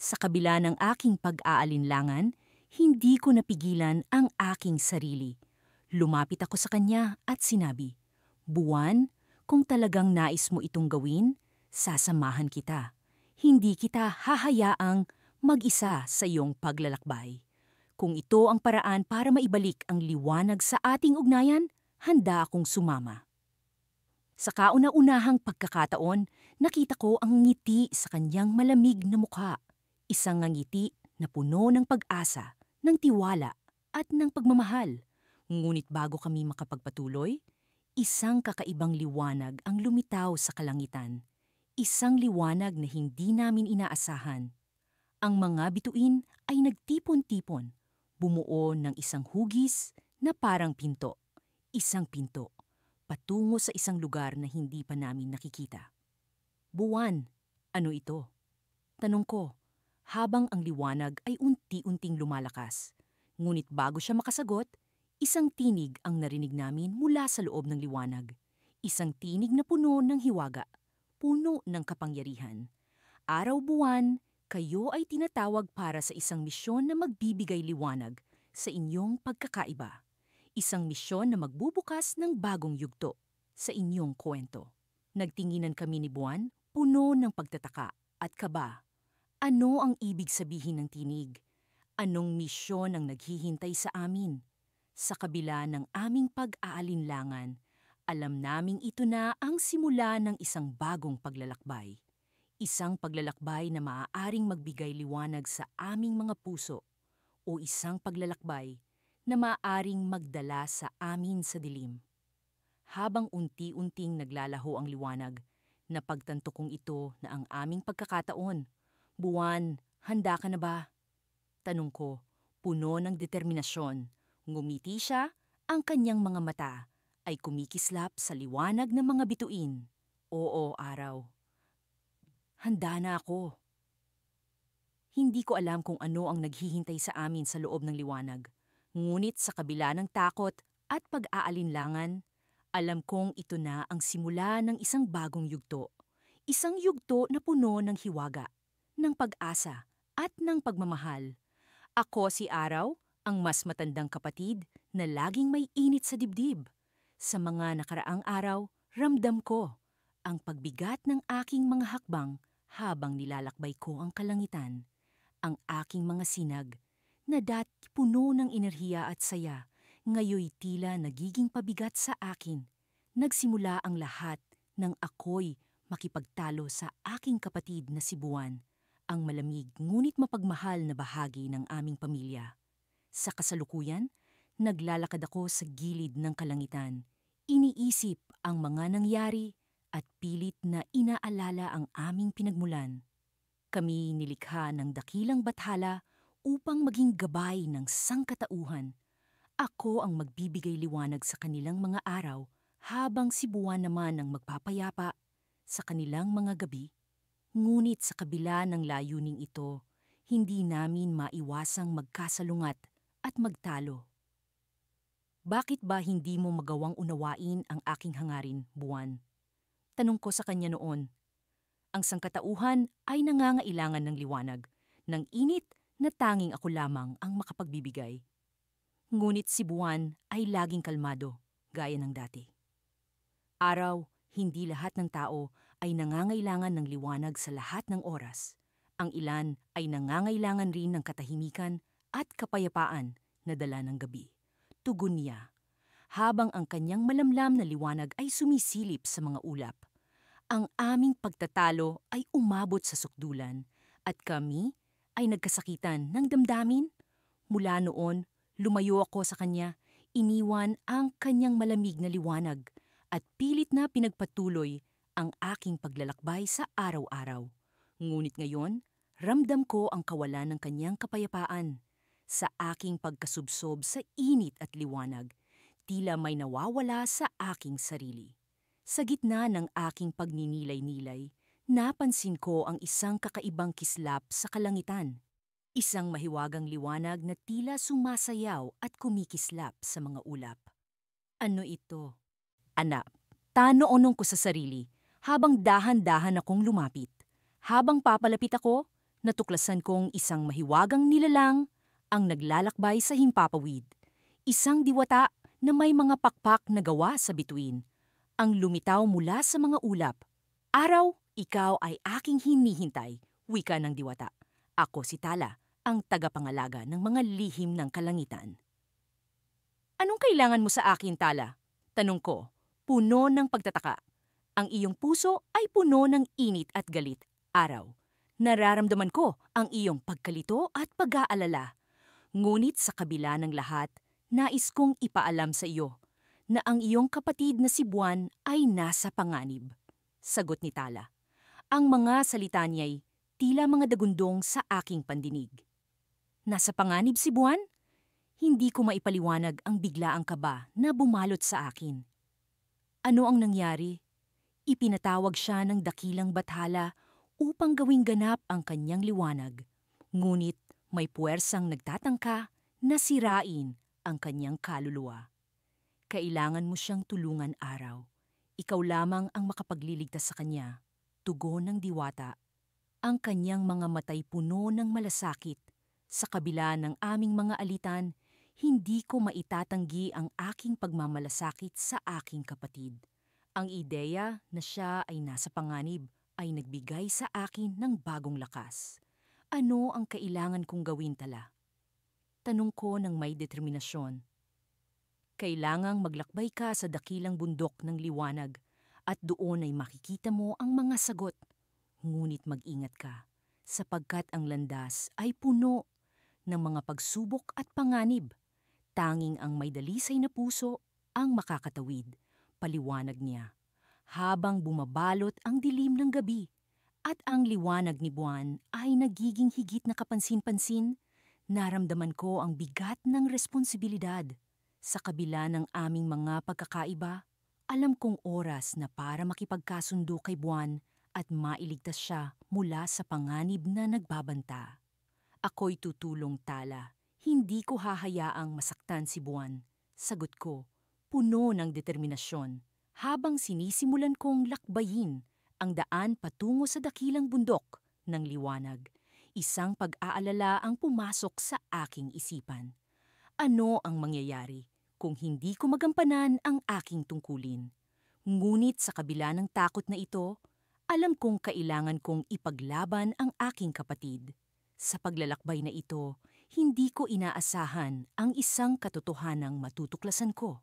Sa kabila ng aking pag-aalinlangan, hindi ko napigilan ang aking sarili. Lumapit ako sa kanya at sinabi, "Buwan, kung talagang nais mo itong gawin, sasamahan kita. Hindi kita hahayaang mag-isa sa iyong paglalakbay. Kung ito ang paraan para maibalik ang liwanag sa ating ugnayan, handa akong sumama." Sa kauna-unahang pagkakataon, nakita ko ang ngiti sa kanyang malamig na mukha. Isang ngiti na puno ng pag-asa, ng tiwala, at ng pagmamahal. Ngunit bago kami makapagpatuloy, isang kakaibang liwanag ang lumitaw sa kalangitan. Isang liwanag na hindi namin inaasahan. Ang mga bituin ay nagtipon-tipon, bumuo ng isang hugis na parang pinto. Isang pinto, patungo sa isang lugar na hindi pa namin nakikita. "Buwan, ano ito?" tanong ko, habang ang liwanag ay unti-unting lumalakas. Ngunit bago siya makasagot, isang tinig ang narinig namin mula sa loob ng liwanag. Isang tinig na puno ng hiwaga, puno ng kapangyarihan. "Araw, buwan, kayo ay tinatawag para sa isang misyon na magbibigay liwanag sa inyong pagkakaiba. Isang misyon na magbubukas ng bagong yugto sa inyong kwento." Nagtinginan kami ni Buwan, puno ng pagtataka at kaba. Ano ang ibig sabihin ng tinig? Anong misyon ang naghihintay sa amin? Sa kabila ng aming pag-aalinlangan, alam naming ito na ang simula ng isang bagong paglalakbay. Isang paglalakbay na maaaring magbigay liwanag sa aming mga puso, o isang paglalakbay na maaaring magdala sa amin sa dilim. Habang unti-unting naglalaho ang liwanag, napagtanto kong ito na ang aming pagkakataon. "Buwan, handa ka na ba?" tanong ko, puno ng determinasyon. Ngumiti siya, ang kanyang mga mata ay kumikislap sa liwanag ng mga bituin. "Oo, araw. Handa na ako." Hindi ko alam kung ano ang naghihintay sa amin sa loob ng liwanag. Ngunit sa kabila ng takot at pag-aalinlangan, alam kong ito na ang simula ng isang bagong yugto. Isang yugto na puno ng hiwaga, ng pag-asa, at ng pagmamahal. Ako si Araw, ang mas matandang kapatid na laging may init sa dibdib. Sa mga nakaraang araw, ramdam ko ang pagbigat ng aking mga hakbang habang nilalakbay ko ang kalangitan. Ang aking mga sinag, na dati puno ng enerhiya at saya, ngayoy tila nagiging pabigat sa akin. Nagsimula ang lahat nang ako'y makipagtalo sa aking kapatid na si Buwan, ang malamig ngunit mapagmahal na bahagi ng aming pamilya. Sa kasalukuyan, naglalakad ako sa gilid ng kalangitan. Iniisip ang mga nangyari at pilit na inaalala ang aming pinagmulan. Kami nilikha ng dakilang bathala upang maging gabay ng sangkatauhan. Ako ang magbibigay liwanag sa kanilang mga araw, habang si Buwan naman ang magpapayapa sa kanilang mga gabi. Ngunit sa kabila ng layuning ito, hindi namin maiwasang magkasalungat at magtalo. "Bakit ba hindi mo magawang unawain ang aking hangarin, Buwan?" tanong ko sa kanya noon. Ang sangkatauhan ay nangangailangan ng liwanag, ng init na tanging ako lamang ang makapagbibigay. Ngunit si Buwan ay laging kalmado, gaya ng dati. "Araw, hindi lahat ng tao ay nangangailangan ng liwanag sa lahat ng oras. Ang ilan ay nangangailangan rin ng katahimikan at kapayapaan na dala ng gabi." Tugon niya, habang ang kanyang malamlam na liwanag ay sumisilip sa mga ulap. Ang aming pagtatalo ay umabot sa sukdulan, at kami ay nagkasakitan ng damdamin. Mula noon, lumayo ako sa kanya, iniwan ang kanyang malamig na liwanag, at pilit na pinagpatuloy ang aking paglalakbay sa araw-araw. Ngunit ngayon, Ramdam ko ang kawalan ng kanyang kapayapaan. Sa aking pagkasubsob sa init at liwanag, tila may nawawala sa aking sarili. Sa gitna ng aking pagninilay-nilay, napansin ko ang isang kakaibang kislap sa kalangitan. Isang mahiwagang liwanag na tila sumasayaw at kumikislap sa mga ulap. Ano ito? Anak, tanong ko sa sarili habang dahan-dahan akong lumapit. Habang papalapit ako, natuklasan kong isang mahiwagang nilalang ang naglalakbay sa himpapawid. Isang diwata na may mga pakpak na gawa sa bituin. Ang lumitaw mula sa mga ulap. Araw, ikaw ay aking hinihintay, wika ng diwata. Ako si Tala, ang tagapangalaga ng mga lihim ng kalangitan. Anong kailangan mo sa akin, Tala? Tanong ko, puno ng pagtataka. Ang iyong puso ay puno ng init at galit. Araw, nararamdaman ko ang iyong pagkalito at pag-aalala. Ngunit sa kabila ng lahat, nais kong ipaalam sa iyo na ang iyong kapatid na si Buwan ay nasa panganib. Sagot ni Tala. Ang mga salita niya'y tila mga dagundong sa aking pandinig. Nasa panganib si Buwan? Hindi ko maipaliwanag ang biglaang kaba na bumalot sa akin. Ano ang nangyari? Ipinatawag siya ng dakilang bathala upang gawing ganap ang kanyang liwanag. Ngunit may puwersang nagtatangka na sirain ang kanyang kaluluwa. Kailangan mo siyang tulungan, Araw. Ikaw lamang ang makapagliligtas sa kanya. Tugon ng diwata. Ang kanyang mga matay puno ng malasakit. Sa kabila ng aming mga alitan, hindi ko maitatanggi ang aking pagmamalasakit sa aking kapatid. Ang ideya na siya ay nasa panganib ay nagbigay sa akin ng bagong lakas. Ano ang kailangan kong gawin, Tala? Tanong ko ng may determinasyon. Kailangang maglakbay ka sa dakilang bundok ng liwanag at doon ay makikita mo ang mga sagot. Ngunit mag-ingat ka sapagkat ang landas ay puno ng mga pagsubok at panganib. Tanging ang may dalisay na puso ang makakatawid, paliwanag niya. Habang bumabalot ang dilim ng gabi at ang liwanag ni Buwan ay nagiging higit na kapansin-pansin, naramdaman ko ang bigat ng responsibilidad. Sa kabila ng aming mga pagkakaiba, alam kong oras na para makipagkasundo kay Buwan at mailigtas siya mula sa panganib na nagbabanta. Ako'y tutulong, Tala. Hindi ko hahayaang masaktan si Buwan. Sagot ko, puno ng determinasyon, habang sinisimulan kong lakbayin ang daan patungo sa dakilang bundok ng liwanag. Isang pag-aalala ang pumasok sa aking isipan. Ano ang mangyayari kung hindi ko magampanan ang aking tungkulin? Ngunit sa kabila ng takot na ito, alam kong kailangan kong ipaglaban ang aking kapatid. Sa paglalakbay na ito, hindi ko inaasahan ang isang katotohanang matutuklasan ko.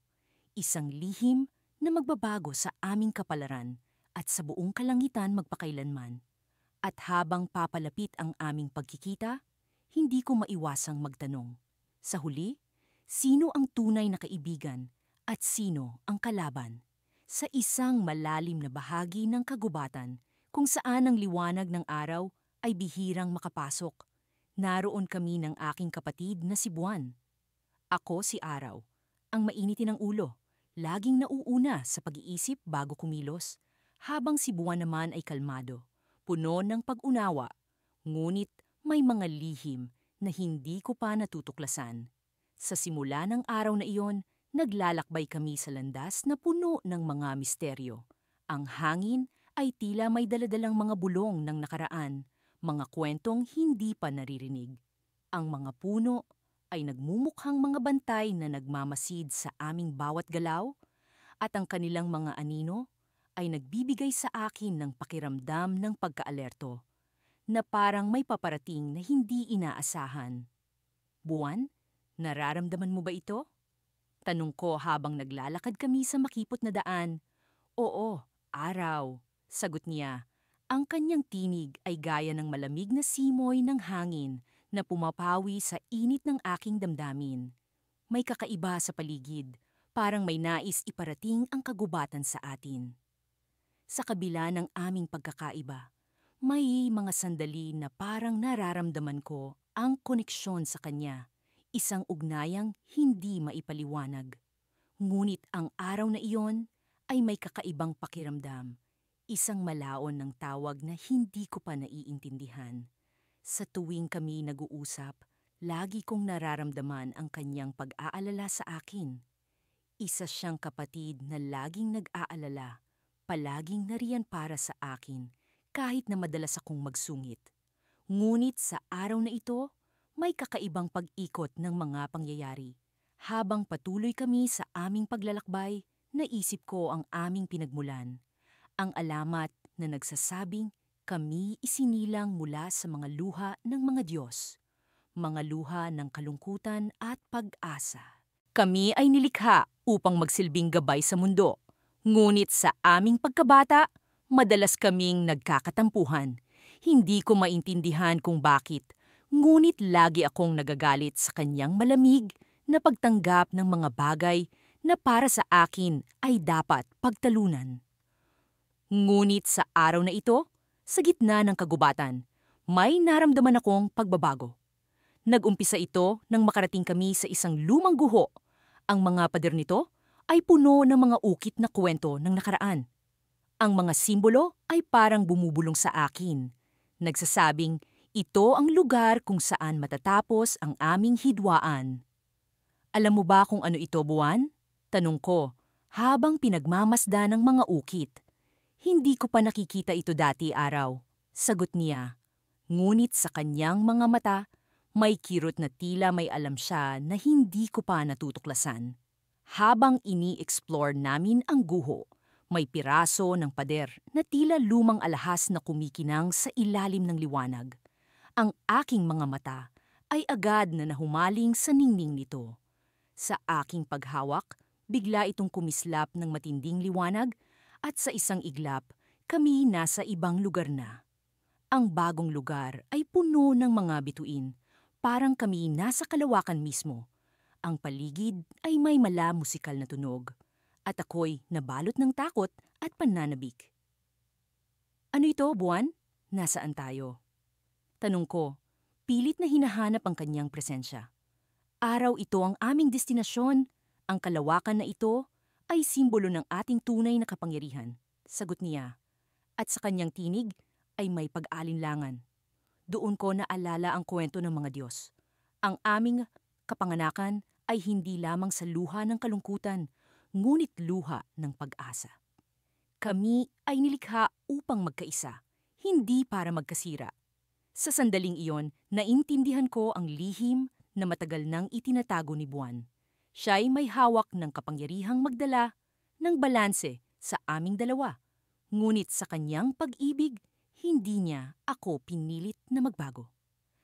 Isang lihim na magbabago sa aming kapalaran at sa buong kalangitan magpakailanman. At habang papalapit ang aming pagkikita, hindi ko maiwasang magtanong. Sa huli, sino ang tunay na kaibigan at sino ang kalaban? Sa isang malalim na bahagi ng kagubatan kung saan ang liwanag ng araw ay bihirang makapasok, naroon kami ng aking kapatid na si Buwan. Ako si Araw, ang mainitin ng ulo, laging nauuna sa pag-iisip bago kumilos, habang si Buwan naman ay kalmado, puno ng pag-unawa, ngunit may mga lihim na hindi ko pa natutuklasan. Sa simula ng araw na iyon, naglalakbay kami sa landas na puno ng mga misteryo. Ang hangin ay tila may daladalang mga bulong ng nakaraan, mga kwentong hindi pa naririnig. Ang mga puno ay nagmumukhang mga bantay na nagmamasid sa aming bawat galaw at ang kanilang mga anino ay nagbibigay sa akin ng pakiramdam ng pagkaalerto na parang may paparating na hindi inaasahan. Buwan, nararamdaman mo ba ito? Tanong ko habang naglalakad kami sa makipot na daan. Oo, Araw, sagot niya. Ang kanyang tinig ay gaya ng malamig na simoy ng hangin na pumapawi sa init ng aking damdamin. May kakaiba sa paligid, parang may nais iparating ang kagubatan sa atin. Sa kabila ng aming pagkakaiba, May mga sandali na parang nararamdaman ko ang koneksyon sa kanya, isang ugnayang hindi maipaliwanag. Ngunit ang araw na iyon ay may kakaibang pakiramdam, isang malaon ng tawag na hindi ko pa naiintindihan. Sa tuwing kami nag-uusap, lagi kong nararamdaman ang kanyang pag-aalala sa akin. Isa siyang kapatid na laging nag-aalala, palaging nariyan para sa akin, kahit na madalas akong magsungit. Ngunit sa araw na ito, may kakaibang pag-ikot ng mga pangyayari. Habang patuloy kami sa aming paglalakbay, naisip ko ang aming pinagmulan. Ang alamat na nagsasabing kami isinilang mula sa mga luha ng mga Diyos, mga luha ng kalungkutan at pag-asa. Kami ay nilikha upang magsilbing gabay sa mundo. Ngunit sa aming pagkabata, madalas kaming nagkakatampuhan. Hindi ko maintindihan kung bakit, ngunit lagi akong nagagalit sa kanyang malamig na pagtanggap ng mga bagay na para sa akin ay dapat pagtalunan. Ngunit sa araw na ito, sa gitna ng kagubatan, may naramdaman akong pagbabago. Nag-umpisa ito nang makarating kami sa isang lumang guho. Ang mga pader nito ay puno ng mga ukit na kwento ng nakaraan. Ang mga simbolo ay parang bumubulong sa akin, nagsasabing ito ang lugar kung saan matatapos ang aming hidwaan. Alam mo ba kung ano ito, Buwan? Tanong ko, habang pinagmamasdan ng mga ukit. Hindi ko pa nakikita ito dati araw, sagot niya. Ngunit sa kanyang mga mata, may kirot na tila may alam siya na hindi ko pa natutuklasan. Habang ini-explore namin ang guho, may piraso ng pader na tila lumang alahas na kumikinang sa ilalim ng liwanag. Ang aking mga mata ay agad na nahumaling sa ningning nito. Sa aking paghawak, bigla itong kumislap ng matinding liwanag at sa isang iglap, kami nasa ibang lugar na. Ang bagong lugar ay puno ng mga bituin. Parang kami nasa kalawakan mismo. Ang paligid ay may musikal na tunog. At ako'y nabalot ng takot at pananabik. Ano ito, Buwan? Nasaan tayo? Tanong ko, pilit na hinahanap ang kanyang presensya. Araw ito ang aming destinasyon. Ang kalawakan na ito ay simbolo ng ating tunay na kapangyarihan, sagot niya. At sa kanyang tinig ay may pag-alinlangan. Doon ko naalala ang kwento ng mga Diyos. Ang aming kapanganakan ay hindi lamang sa luha ng kalungkutan, ngunit luha ng pag-asa. Kami ay nilikha upang magkaisa, hindi para magkasira. Sa sandaling iyon, naintindihan ko ang lihim na matagal nang itinatago ni Buwan. Siya'y may hawak ng kapangyarihang magdala ng balanse sa aming dalawa. Ngunit sa kanyang pag-ibig, hindi niya ako pinilit na magbago.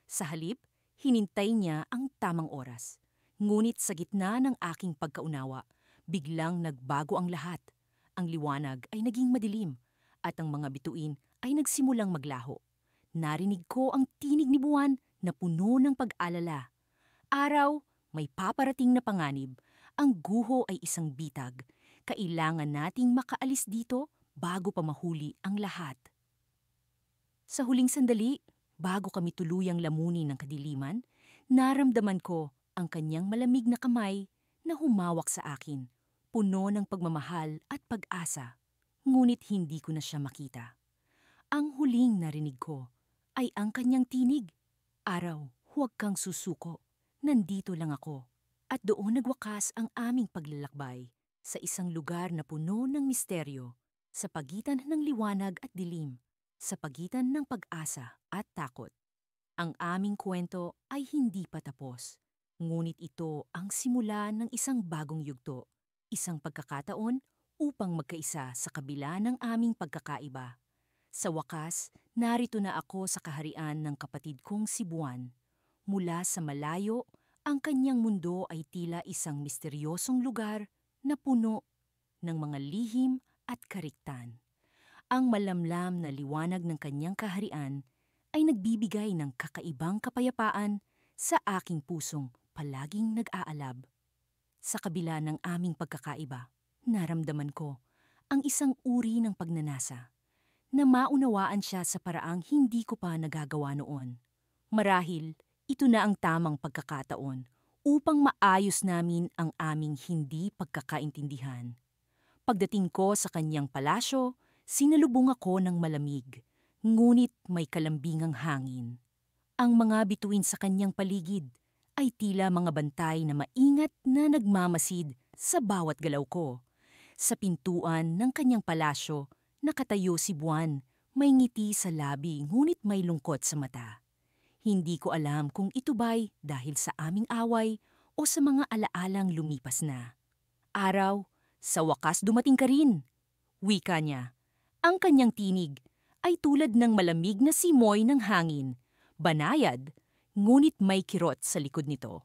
Sa halip, hinintay niya ang tamang oras. Ngunit sa gitna ng aking pagkaunawa, biglang nagbago ang lahat. Ang liwanag ay naging madilim at ang mga bituin ay nagsimulang maglaho. Narinig ko ang tinig ni Buwan na puno ng pag-alala. Araw, may paparating na panganib. Ang guho ay isang bitag. Kailangan nating makaalis dito bago pa mahuli ang lahat. Sa huling sandali, bago kami tuluyang lamunin ng kadiliman, naramdaman ko ang kanyang malamig na kamay na humawak sa akin, puno ng pagmamahal at pag-asa. Ngunit hindi ko na siya makita. Ang huling narinig ko ay ang kanyang tinig. Araw, huwag kang susuko. Nandito lang ako. At doon nagwakas ang aming paglalakbay sa isang lugar na puno ng misteryo, sa pagitan ng liwanag at dilim, sa pagitan ng pag-asa at takot. Ang aming kwento ay hindi pa tapos, ngunit ito ang simula ng isang bagong yugto, isang pagkakataon upang magkaisa sa kabila ng aming pagkakaiba. Sa wakas, narito na ako sa kaharian ng kapatid kong si Buwan. Mula sa malayo, ang kanyang mundo ay tila isang misteryosong lugar na puno ng mga lihim at kariktan. Ang malamlam na liwanag ng kanyang kaharian ay nagbibigay ng kakaibang kapayapaan sa aking pusong palaging nag-aalab. Sa kabila ng aming pagkakaiba, naramdaman ko ang isang uri ng pagnanasa. na maunawaan siya sa paraang hindi ko pa nagagawa noon. Marahil, ito na ang tamang pagkakataon upang maayos namin ang aming hindi pagkakaintindihan. Pagdating ko sa kanyang palasyo, sinalubong ako ng malamig, ngunit may kalambingang hangin. Ang mga bituin sa kanyang paligid ay tila mga bantay na maingat na nagmamasid sa bawat galaw ko. Sa pintuan ng kanyang palasyo, nakatayo si Buwan, may ngiti sa labi ngunit may lungkot sa mata. Hindi ko alam kung ito ba'y dahil sa aming away o sa mga alaalang lumipas na. Araw, sa wakas dumating ka rin. Wika niya. Ang kanyang tinig ay tulad ng malamig na simoy ng hangin. Banayad, ngunit may kirot sa likod nito.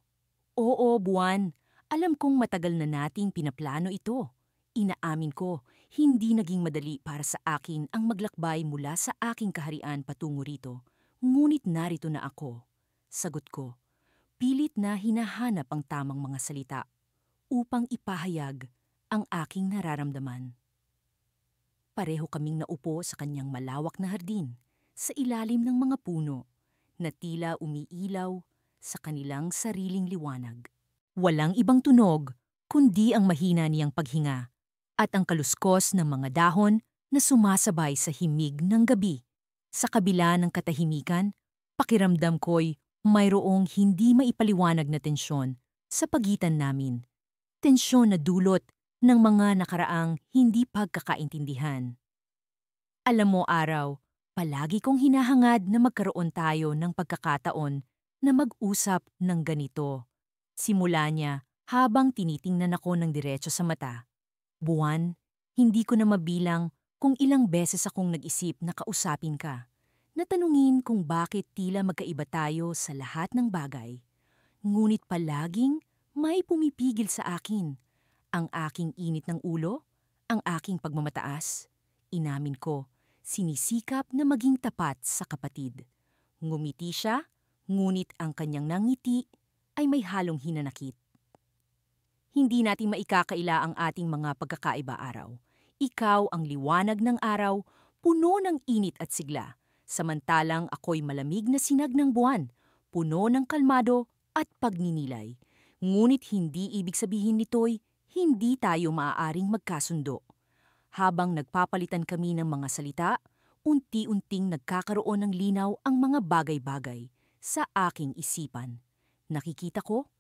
Oo, Buwan. Alam kong matagal na nating pinaplano ito. Inaamin ko, hindi naging madali para sa akin ang maglakbay mula sa aking kaharian patungo rito. Ngunit narito na ako. Sagot ko, pilit na hinahanap ang tamang mga salita upang ipahayag ang aking nararamdaman. Pareho kaming naupo sa kanyang malawak na hardin, sa ilalim ng mga puno, na tila umiilaw sa kanilang sariling liwanag. Walang ibang tunog, kundi ang mahina niyang paghinga at ang kaluskos ng mga dahon na sumasabay sa himig ng gabi. Sa kabila ng katahimikan, pakiramdam ko'y mayroong hindi maipaliwanag na tensyon sa pagitan namin. Tensyon na dulot ng mga nakaraang hindi pagkakaintindihan. Alam mo, Araw, palagi kong hinahangad na magkaroon tayo ng pagkakataon na mag-usap ng ganito. Simula niya habang tinitingnan ako ng diretso sa mata. Buwan, hindi ko na mabilang kung ilang beses akong nag-isip na kausapin ka. Natanungin kung bakit tila magkaiba tayo sa lahat ng bagay. Ngunit palaging may pumipigil sa akin. Ang aking init ng ulo, ang aking pagmamataas. Inamin ko, sinisikap na maging tapat sa kapatid. Ngumiti siya, ngunit ang kanyang nangiti ay may halong hinanakit. Hindi natin maikakaila ang ating mga pagkakaiba, Araw. Ikaw ang liwanag ng araw, puno ng init at sigla. Samantalang ako'y malamig na sinag ng buwan, puno ng kalmado at pagninilay. Ngunit hindi ibig sabihin nito'y hindi tayo maaaring magkasundo. Habang nagpapalitan kami ng mga salita, unti-unting nagkakaroon ng linaw ang mga bagay-bagay sa aking isipan. Nakikita ko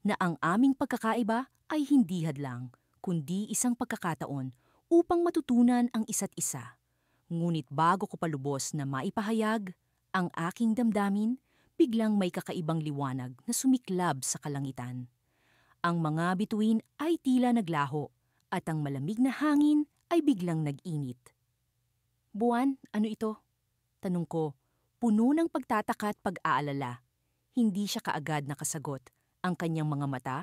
na ang aming pagkakaiba ay hindi hadlang, kundi isang pagkakataon upang matutunan ang isa't isa. Ngunit bago ko palubos na maipahayag ang aking damdamin, biglang may kakaibang liwanag na sumiklab sa kalangitan. Ang mga bituin ay tila naglaho at ang malamig na hangin ay biglang nag-init. Buwan, ano ito? Tanong ko, puno ng pagtataka at pag-aalala. Hindi siya kaagad nakasagot. Ang kanyang mga mata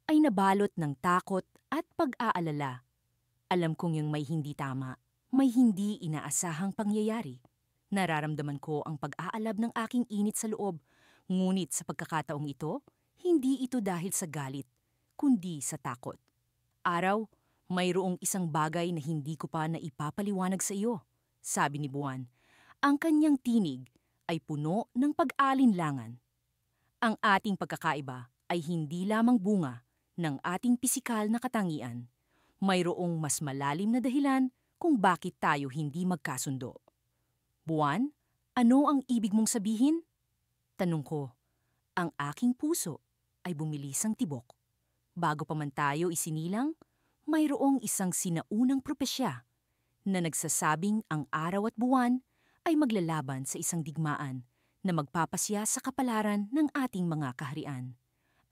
ay nabalot ng takot at pag-aalala. Alam kong yung may hindi tama, may hindi inaasahang pangyayari. Nararamdaman ko ang pag-aalab ng aking init sa loob, ngunit sa pagkakataong ito, hindi ito dahil sa galit, kundi sa takot. Araw, mayroong isang bagay na hindi ko pa naipapaliwanag sa iyo, sabi ni Buwan. Ang kanyang tinig ay puno ng pag-alinlangan. Ang ating pagkakaiba ay hindi lamang bunga ng ating pisikal na katangian. Mayroong mas malalim na dahilan kung bakit tayo hindi magkasundo. Buwan, ano ang ibig mong sabihin? Tanong ko. Ang aking puso ay bumilisang tibok. Bago pa man tayo isinilang, mayroong isang sinaunang propesya na nagsasabing ang araw at buwan ay maglalaban sa isang digmaan na magpapasya sa kapalaran ng ating mga kaharian.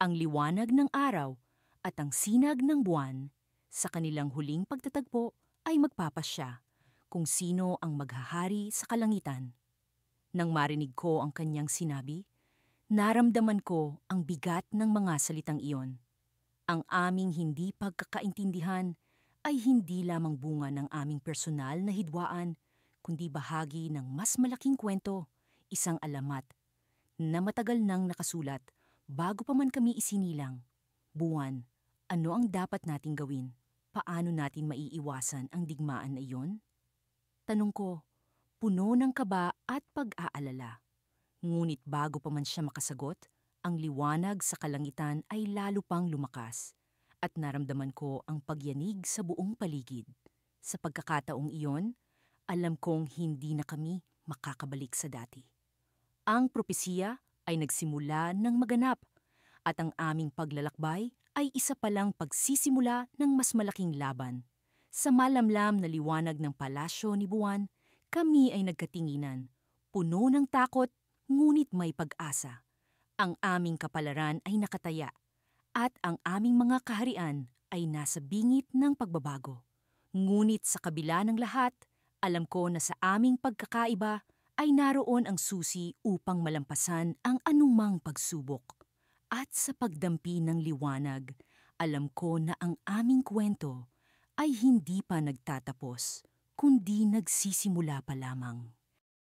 Ang liwanag ng araw at ang sinag ng buwan sa kanilang huling pagtatagpo ay magpapasya kung sino ang maghahari sa kalangitan. Nang marinig ko ang kanyang sinabi, naramdaman ko ang bigat ng mga salitang iyon. Ang aming hindi pagkakaintindihan ay hindi lamang bunga ng aming personal na hidwaan, kundi bahagi ng mas malaking kwento, isang alamat na matagal nang nakasulat bago pa man kami isinilang. Buwan, ano ang dapat nating gawin? Paano natin maiiwasan ang digmaan na iyon? Tanong ko, puno ng kaba at pag-aalala. Ngunit bago pa man siya makasagot, ang liwanag sa kalangitan ay lalo pang lumakas at naramdaman ko ang pagyanig sa buong paligid. Sa pagkakataong iyon, alam kong hindi na kami makakabalik sa dati. Ang propesiya ay nagsimula ng maganap at ang aming paglalakbay ay isa palang pagsisimula ng mas malaking laban. Sa malamlam na liwanag ng palasyo ni Buwan, kami ay nagkatinginan, puno ng takot ngunit may pag-asa. Ang aming kapalaran ay nakataya at ang aming mga kaharian ay nasa bingit ng pagbabago. Ngunit sa kabila ng lahat, alam ko na sa aming pagkakaiba ay naroon ang susi upang malampasan ang anumang pagsubok. At sa pagdampi ng liwanag, alam ko na ang aming kwento ay hindi pa nagtatapos, kundi nagsisimula pa lamang.